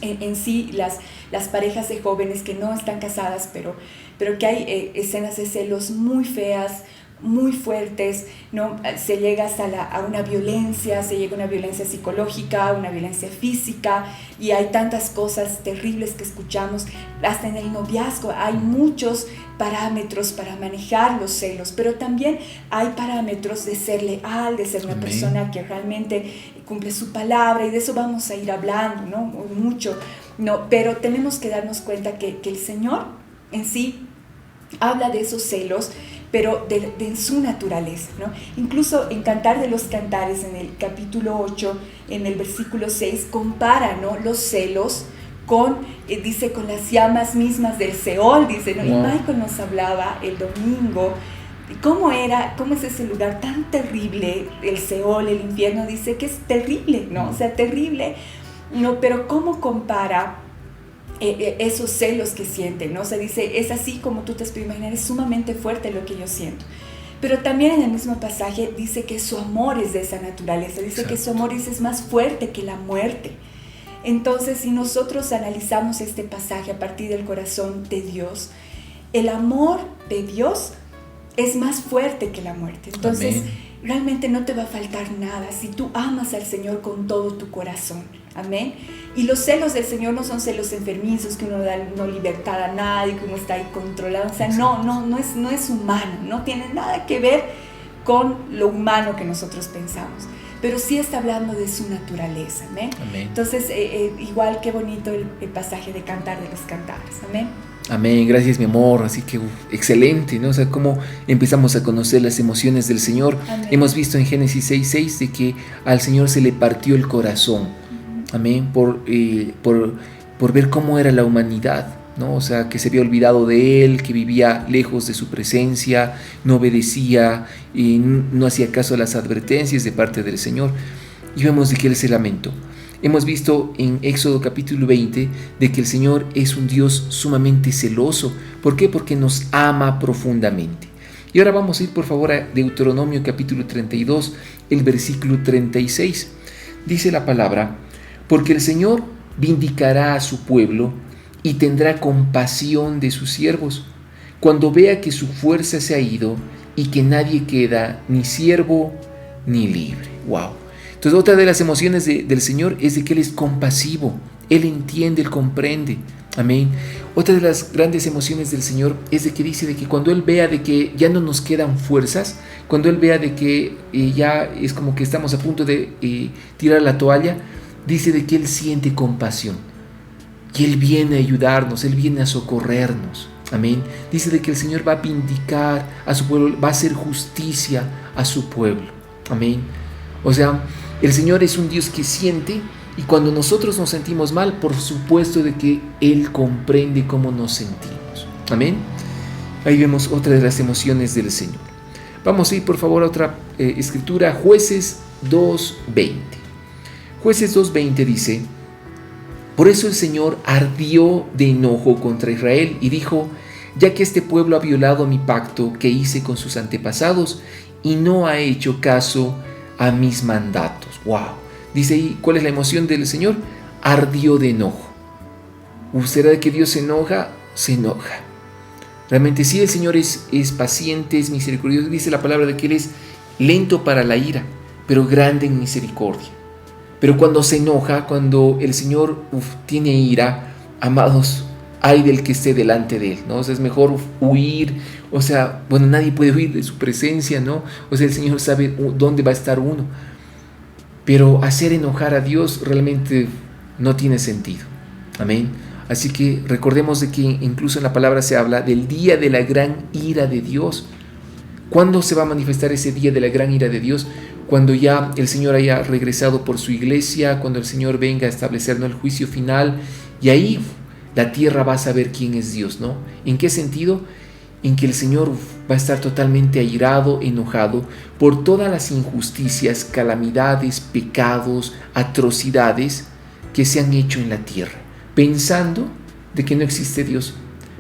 en sí las parejas de jóvenes que no están casadas, pero que hay escenas de celos muy feas, muy fuertes, ¿no? Se llega hasta a una violencia, se llega a una violencia psicológica, una violencia física, y hay tantas cosas terribles que escuchamos. Hasta en el noviazgo hay muchos parámetros para manejar los celos, pero también hay parámetros de ser leal, de ser una persona que realmente cumple su palabra, y de eso vamos a ir hablando, ¿no? Mucho, ¿no? Pero tenemos que darnos cuenta que el Señor en sí habla de esos celos, pero de su naturaleza, ¿no? Incluso en Cantar de los Cantares, en el capítulo 8, en el versículo 6, compara, ¿no?, los celos dice, con las llamas mismas del Seol, dice, ¿no? Y Michael nos hablaba el domingo cómo es ese lugar tan terrible, el Seol, el infierno. Dice que es terrible, ¿no? O sea, terrible, ¿no? Pero cómo compara esos celos que sienten, ¿no? O sea, dice, es así como tú te puedes imaginar, es sumamente fuerte lo que yo siento. Pero también en el mismo pasaje dice que su amor es de esa naturaleza, dice Exacto. Que su amor es más fuerte que la muerte. Entonces, si nosotros analizamos este pasaje a partir del corazón de Dios, el amor de Dios es más fuerte que la muerte. Entonces, Amén. Realmente no te va a faltar nada si tú amas al Señor con todo tu corazón. Amén. Y los celos del Señor no son celos enfermizos, que uno da no libertad a nadie, que uno está ahí controlado. O sea, no es humano, no tiene nada que ver con lo humano que nosotros pensamos. Pero sí está hablando de su naturaleza. Amén. Amén. Entonces, igual qué bonito el pasaje de Cantar de los Cantares. Amén. Amén, gracias mi amor, así que excelente, ¿no? O sea, cómo empezamos a conocer las emociones del Señor. Amén. Hemos visto en Génesis 6:6 de que al Señor se le partió el corazón, amén, por ver cómo era la humanidad, ¿no? O sea, que se había olvidado de Él, que vivía lejos de su presencia, no obedecía y no hacía caso a las advertencias de parte del Señor, y vemos de que Él se lamentó. Hemos visto en Éxodo capítulo 20 de que el Señor es un Dios sumamente celoso. ¿Por qué? Porque nos ama profundamente. Y ahora vamos a ir por favor a Deuteronomio capítulo 32, el versículo 36. Dice la palabra: porque el Señor vindicará a su pueblo y tendrá compasión de sus siervos, cuando vea que su fuerza se ha ido y que nadie queda ni siervo ni libre. ¡Wow! Entonces, otra de las emociones del Señor es de que Él es compasivo, Él entiende, Él comprende. Amén. Otra de las grandes emociones del Señor es de que dice de que cuando Él vea de que ya no nos quedan fuerzas, cuando Él vea de que ya es como que estamos a punto de tirar la toalla, dice de que Él siente compasión. Y Él viene a ayudarnos, Él viene a socorrernos. Amén. Dice de que el Señor va a vindicar a su pueblo, va a hacer justicia a su pueblo. Amén. O sea, el Señor es un Dios que siente, y cuando nosotros nos sentimos mal, por supuesto de que Él comprende cómo nos sentimos. Amén. Ahí vemos otra de las emociones del Señor. Vamos a ir por favor a otra escritura, Jueces 2:20. Jueces 2:20 dice: por eso el Señor ardió de enojo contra Israel y dijo: ya que este pueblo ha violado mi pacto que hice con sus antepasados y no ha hecho caso a mis mandatos. ¡Wow! Dice ahí, ¿cuál es la emoción del Señor? Ardió de enojo. ¿Será de que Dios se enoja? Se enoja. Realmente sí, el Señor es paciente, es misericordioso. Dice la palabra de que Él es lento para la ira, pero grande en misericordia. Pero cuando se enoja, cuando el Señor tiene ira, amados, ay del que esté delante de Él, ¿no? O sea, es mejor huir. O sea, bueno, nadie puede huir de su presencia, ¿no? O sea, el Señor sabe dónde va a estar uno. pero hacer enojar a Dios realmente no tiene sentido. Amén. Así que recordemos de que incluso en la palabra se habla del día de la gran ira de Dios. ¿Cuándo se va a manifestar ese día de la gran ira de Dios? Cuando ya el Señor haya regresado por su iglesia, cuando el Señor venga a establecernos el juicio final, y ahí la tierra va a saber quién es Dios, ¿no? ¿En qué sentido? En que el Señor va a estar totalmente airado, enojado por todas las injusticias, calamidades, pecados, atrocidades que se han hecho en la tierra, pensando de que no existe Dios,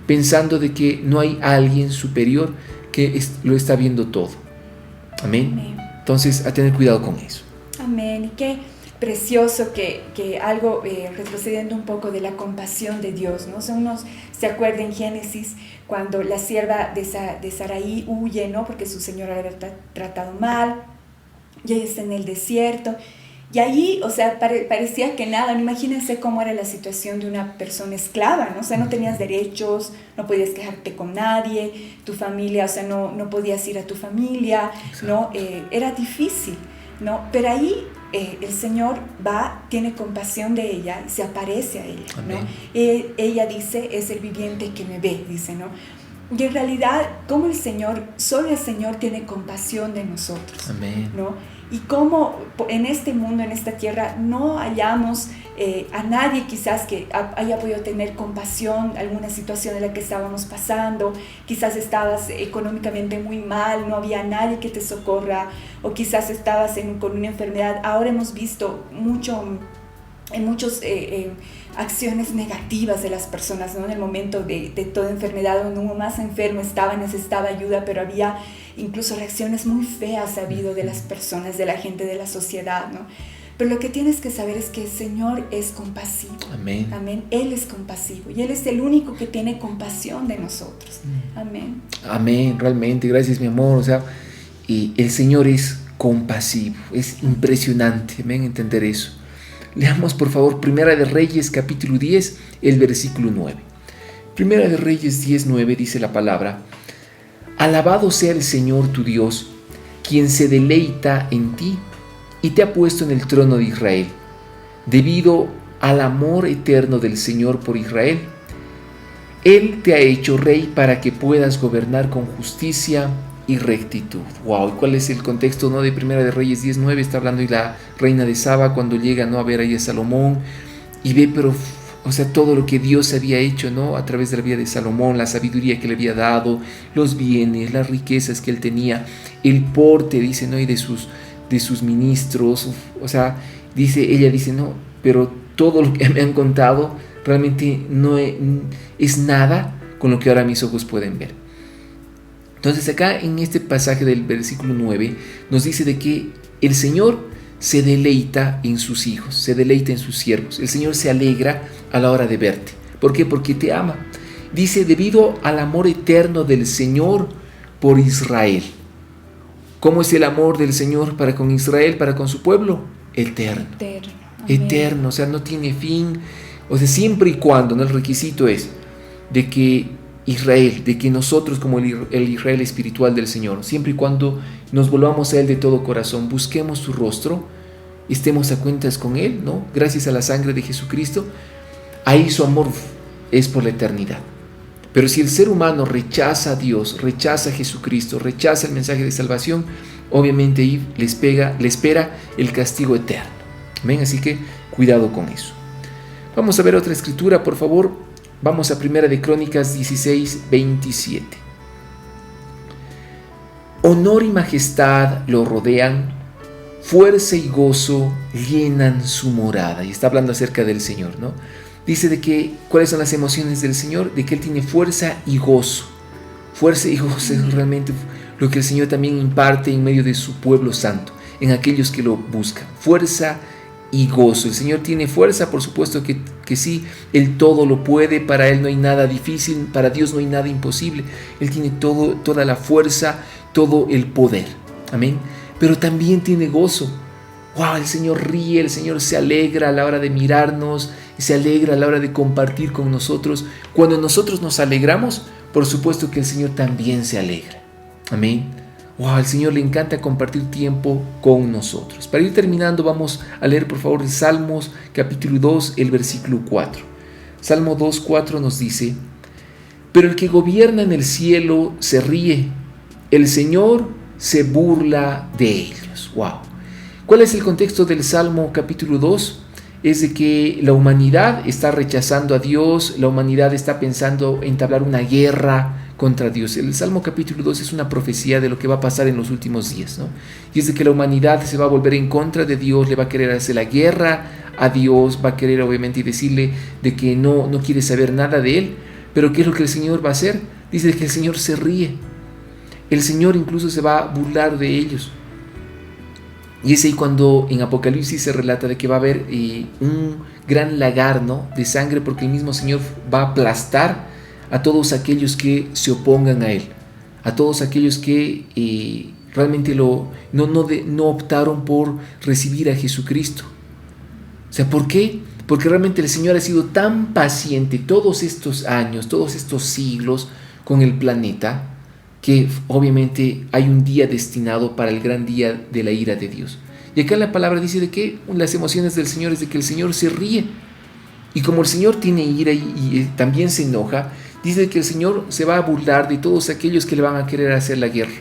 pensando de que no hay alguien superior que lo está viendo todo. Amén. Amén. Entonces, a tener cuidado con eso. Amén. Y qué precioso que algo, retrocediendo un poco de la compasión de Dios, ¿no? O sea, uno se acuerda en Génesis cuando la sierva de Sarai huye, ¿no? Porque su señor la había tratado mal, y ella está en el desierto. Y allí, o sea, parecía que nada, ¿no? Imagínense cómo era la situación de una persona esclava, ¿no? O sea, no tenías derechos, no podías quejarte con nadie, tu familia, o sea, no podías ir a tu familia, ¿no? Era difícil, ¿no? Pero ahí el Señor tiene compasión de ella y se aparece a ella, ¿no? Ella dice, es el viviente que me ve, dice, ¿no? Y en realidad, como solo el Señor tiene compasión de nosotros, Amén. ¿no? Y cómo en este mundo, en esta tierra, no hallamos a nadie quizás que haya podido tener compasión, alguna situación en la que estábamos pasando, quizás estabas económicamente muy mal, no había nadie que te socorra, o quizás estabas con una enfermedad. Ahora hemos visto en muchas acciones negativas de las personas, ¿no? En el momento de toda enfermedad, donde uno más enfermo necesitaba ayuda, pero había incluso reacciones muy feas habido de las personas, de la gente, de la sociedad, ¿no? Pero lo que tienes que saber es que el Señor es compasivo. Amén. Amén. Él es compasivo y Él es el único que tiene compasión de nosotros. Amén. Amén, realmente, gracias mi amor. O sea, y el Señor es compasivo, es impresionante, amén, entender eso. Leamos por favor Primera de Reyes capítulo 10, el versículo 9. Primera de Reyes 10, 9 dice la palabra: Alabado sea el Señor tu Dios, quien se deleita en ti y te ha puesto en el trono de Israel. Debido al amor eterno del Señor por Israel, Él te ha hecho rey para que puedas gobernar con justicia y rectitud. Wow, ¿y cuál es el contexto, no, de Primera de Reyes 10:9? Está hablando de la reina de Saba cuando llega, ¿no?, a ver ahí a Salomón y ve, pero, o sea, todo lo que Dios había hecho, ¿no?, a través de la vida de Salomón, la sabiduría que le había dado, los bienes, las riquezas que él tenía, el porte, dice, ¿no?, y de sus ministros. O sea, ella dice, no, pero todo lo que me han contado realmente no es nada con lo que ahora mis ojos pueden ver. Entonces acá en este pasaje del versículo 9 nos dice de que el Señor se deleita en sus hijos, se deleita en sus siervos. El Señor se alegra a la hora de verte. ¿Por qué? Porque te ama. Dice, debido al amor eterno del Señor por Israel. ¿Cómo es el amor del Señor para con Israel, para con su pueblo? Eterno. Eterno, o sea, no tiene fin. O sea, siempre y cuando, ¿no?, el requisito es de que Israel, de que nosotros como el Israel espiritual del Señor, siempre y cuando nos volvamos a Él de todo corazón, busquemos su rostro, estemos a cuentas con Él, ¿no?, gracias a la sangre de Jesucristo, ahí su amor es por la eternidad. Pero si el ser humano rechaza a Dios, rechaza a Jesucristo, rechaza el mensaje de salvación, obviamente ahí le espera el castigo eterno. ¿Ven? Así que cuidado con eso. Vamos a ver otra escritura, por favor. Vamos a Primera de Crónicas 16, 27. Honor y majestad lo rodean, fuerza y gozo llenan su morada. Y está hablando acerca del Señor, ¿no? Dice de que, ¿cuáles son las emociones del Señor? De que Él tiene fuerza y gozo. Fuerza y gozo es realmente lo que el Señor también imparte en medio de su pueblo santo, en aquellos que lo buscan. Fuerza y gozo. El Señor tiene fuerza, por supuesto que sí, Él todo lo puede, para Él no hay nada difícil, para Dios no hay nada imposible. Él tiene toda la fuerza, todo el poder. Amén. Pero también tiene gozo. Wow, el Señor ríe, el Señor se alegra a la hora de mirarnos, se alegra a la hora de compartir con nosotros. Cuando nosotros nos alegramos, por supuesto que el Señor también se alegra. Amén. Wow, al Señor le encanta compartir tiempo con nosotros. Para ir terminando, vamos a leer por favor Salmos capítulo 2, el versículo 4. Salmo 2, 4 nos dice: pero el que gobierna en el cielo se ríe, el Señor se burla de ellos. Wow. ¿Cuál es el contexto del Salmo capítulo 2? Es de que la humanidad está rechazando a Dios, la humanidad está pensando entablar una guerra contra Dios. El Salmo capítulo 2 es una profecía de lo que va a pasar en los últimos días, ¿no? Y es de que la humanidad se va a volver en contra de Dios, le va a querer hacer la guerra a Dios, va a querer obviamente decirle de que no quiere saber nada de Él. Pero ¿qué es lo que el Señor va a hacer? Dice que el Señor se ríe. El Señor incluso se va a burlar de ellos. Y es ahí cuando en Apocalipsis se relata de que va a haber un gran lagar, ¿no?, de sangre, porque el mismo Señor va a aplastar a todos aquellos que se opongan a Él, a todos aquellos que realmente no optaron por recibir a Jesucristo. O sea, ¿por qué? Porque realmente el Señor ha sido tan paciente todos estos años, todos estos siglos con el planeta, que obviamente hay un día destinado para el gran día de la ira de Dios. Y acá la palabra dice de que las emociones del Señor es de que el Señor se ríe. Y como el Señor tiene ira y también se enoja, dice que el Señor se va a burlar de todos aquellos que le van a querer hacer la guerra.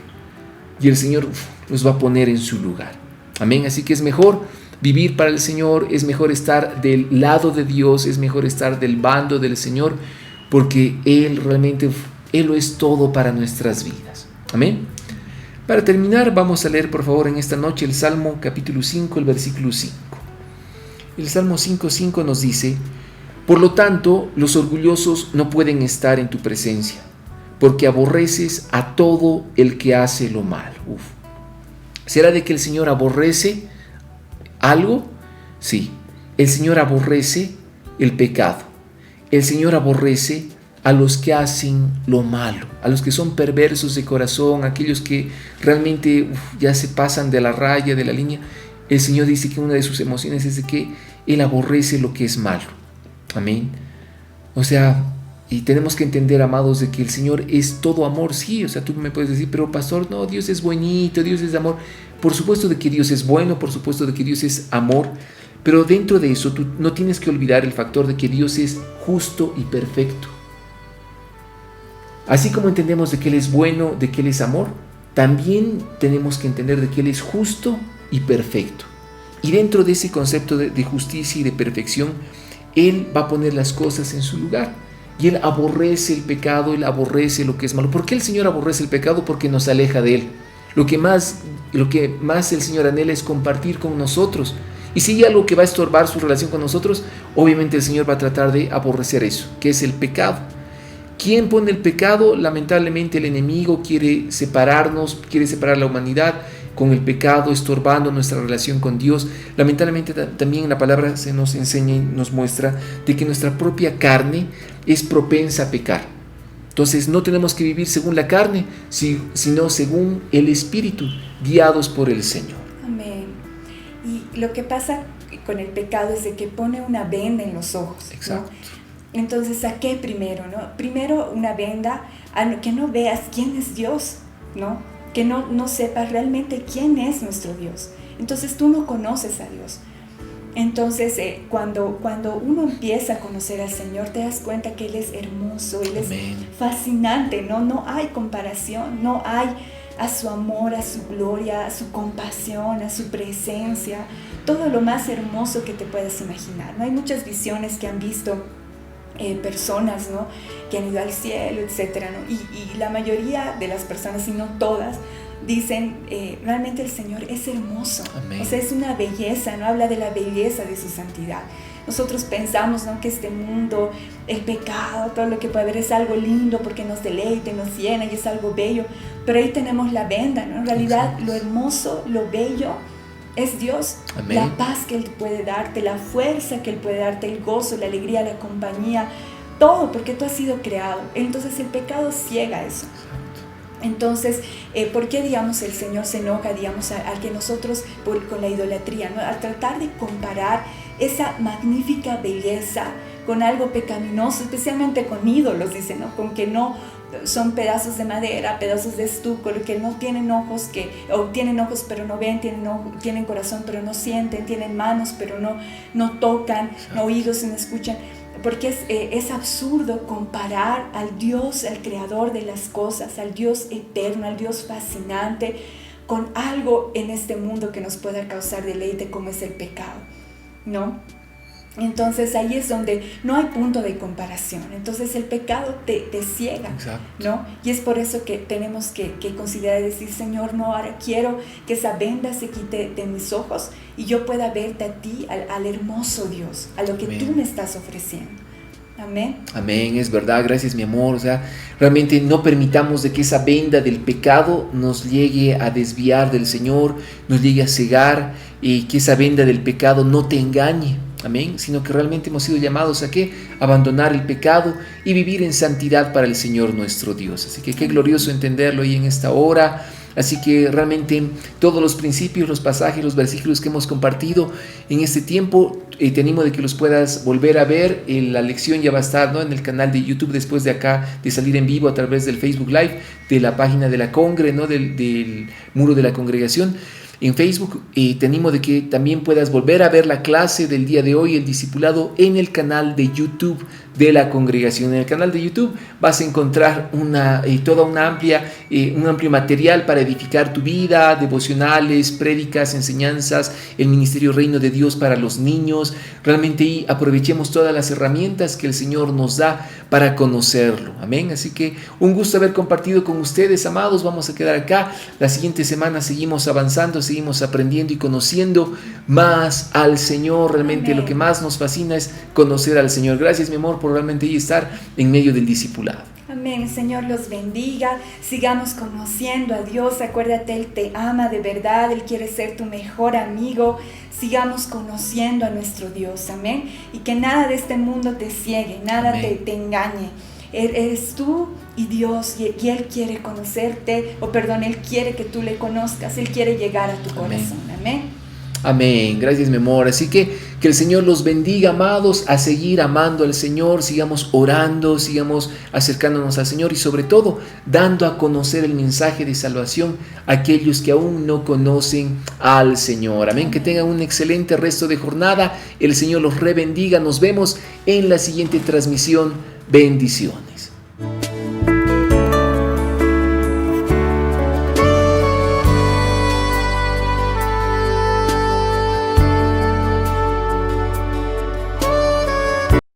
Y el Señor los va a poner en su lugar. Amén. Así que es mejor vivir para el Señor, es mejor estar del lado de Dios, es mejor estar del bando del Señor, porque Él realmente, Él lo es todo para nuestras vidas. Amén. Para terminar, vamos a leer por favor en esta noche el Salmo capítulo 5, el versículo 5. El Salmo 5:5 nos dice: por lo tanto, los orgullosos no pueden estar en tu presencia, porque aborreces a todo el que hace lo malo. ¿Será de que el Señor aborrece algo? Sí, el Señor aborrece el pecado. El Señor aborrece a los que hacen lo malo, a los que son perversos de corazón, aquellos que realmente ya se pasan de la raya, de la línea. El Señor dice que una de sus emociones es de que Él aborrece lo que es malo. Amén. O sea, y tenemos que entender, amados, de que el Señor es todo amor. Sí, o sea, tú me puedes decir, pero pastor, no, Dios es bonito, Dios es amor. Por supuesto de que Dios es bueno, por supuesto de que Dios es amor, pero dentro de eso tú no tienes que olvidar el factor de que Dios es justo y perfecto. Así como entendemos de que Él es bueno, de que Él es amor, también tenemos que entender de que Él es justo y perfecto. Y dentro de ese concepto de justicia y de perfección, Él va a poner las cosas en su lugar. Y Él aborrece el pecado, Él aborrece lo que es malo. ¿Por qué el Señor aborrece el pecado? Porque nos aleja de Él. Lo que más el Señor anhela es compartir con nosotros. Y si hay algo que va a estorbar su relación con nosotros, obviamente el Señor va a tratar de aborrecer eso, que es el pecado. ¿Quién pone el pecado? Lamentablemente el enemigo quiere separarnos, quiere separar la humanidad con el pecado, estorbando nuestra relación con Dios. Lamentablemente también la palabra se nos enseña y nos muestra de que nuestra propia carne es propensa a pecar. Entonces no tenemos que vivir según la carne, sino según el Espíritu, guiados por el Señor. Amén. Y lo que pasa con el pecado es de que pone una venda en los ojos. Exacto. ¿No? Entonces, ¿a qué primero? ¿No? Primero una venda a que no veas quién es Dios, ¿no? Que no sepas realmente quién es nuestro Dios. Entonces tú no conoces a Dios. Entonces cuando uno empieza a conocer al Señor, te das cuenta que Él es hermoso, Él es fascinante, ¿no? No hay comparación, no hay a su amor, a su gloria, a su compasión, a su presencia, todo lo más hermoso que te puedas imaginar, ¿no? Hay muchas visiones que han visto personas, ¿no?, que han ido al cielo, etcétera, ¿no? Y la mayoría de las personas, y no todas, dicen realmente el Señor es hermoso. Amén. O sea, es una belleza, ¿no? Habla de la belleza de su santidad. Nosotros pensamos, ¿no?, que este mundo, el pecado, todo lo que puede haber es algo lindo porque nos deleita, nos llena y es algo bello, pero ahí tenemos la venda, ¿no? En realidad lo hermoso, lo bello es Dios. Amén. La paz que Él puede darte, la fuerza que Él puede darte, el gozo, la alegría, la compañía, todo, porque tú has sido creado. Entonces el pecado ciega eso. Entonces, ¿por qué, digamos, el Señor se enoja, digamos, al que nosotros, con la idolatría, ¿no? Al tratar de comparar esa magnífica belleza con algo pecaminoso, especialmente con ídolos, dice, ¿no? Con que no son pedazos de madera, pedazos de estuco, que no tienen ojos, o tienen ojos pero no ven, tienen corazón pero no sienten, tienen manos pero no tocan, no oídos y no escuchan. Porque es absurdo comparar al Dios, al creador de las cosas, al Dios eterno, al Dios fascinante, con algo en este mundo que nos pueda causar deleite como es el pecado, ¿no? Entonces ahí es donde no hay punto de comparación. Entonces el pecado te ciega, ¿no? Y es por eso que tenemos que considerar y decir, Señor, no, ahora quiero que esa venda se quite de mis ojos y yo pueda verte a ti, al hermoso Dios, a lo que Amén. Tú me estás ofreciendo. Amén. Amén, es verdad, gracias mi amor. O sea, realmente no permitamos de que esa venda del pecado nos llegue a desviar del Señor, nos llegue a cegar, y que esa venda del pecado no te engañe. Amén, sino que realmente hemos sido llamados a ¿qué? Abandonar el pecado y vivir en santidad para el Señor nuestro Dios. Así que qué glorioso entenderlo hoy en esta hora. Así que realmente todos los principios, los pasajes, los versículos que hemos compartido en este tiempo, te animo de que los puedas volver a ver. La lección ya va a estar, ¿no?, en el canal de YouTube después de acá, de salir en vivo a través del Facebook Live, de la página de la Congre, ¿no?, del muro de la congregación en Facebook. Te animo de que también puedas volver a ver la clase del día de hoy, el discipulado, en el canal de YouTube de la congregación. En el canal de YouTube vas a encontrar un amplio material para edificar tu vida, devocionales, prédicas, enseñanzas, el ministerio Reino de Dios para los niños. Realmente aprovechemos todas las herramientas que el Señor nos da para conocerlo. Amén. Así que un gusto haber compartido con ustedes, amados. Vamos a quedar acá. La siguiente semana seguimos avanzando, seguimos aprendiendo y conociendo más al Señor. Realmente Amén. Lo que más nos fascina es conocer al Señor. Gracias, mi amor, por realmente estar en medio del discipulado. Amén. El Señor los bendiga. Sigamos conociendo a Dios. Acuérdate, Él te ama de verdad. Él quiere ser tu mejor amigo. Sigamos conociendo a nuestro Dios. Amén. Y que nada de este mundo te ciegue, nada te engañe. Eres tú y Dios, y Él quiere conocerte, Él quiere que tú le conozcas. Él quiere llegar a tu corazón. Amén. Amén, gracias mi amor. Así que el Señor los bendiga, amados, a seguir amando al Señor, sigamos orando, sigamos acercándonos al Señor y sobre todo dando a conocer el mensaje de salvación a aquellos que aún no conocen al Señor. Amén, que tengan un excelente resto de jornada, el Señor los rebendiga, nos vemos en la siguiente transmisión, bendiciones.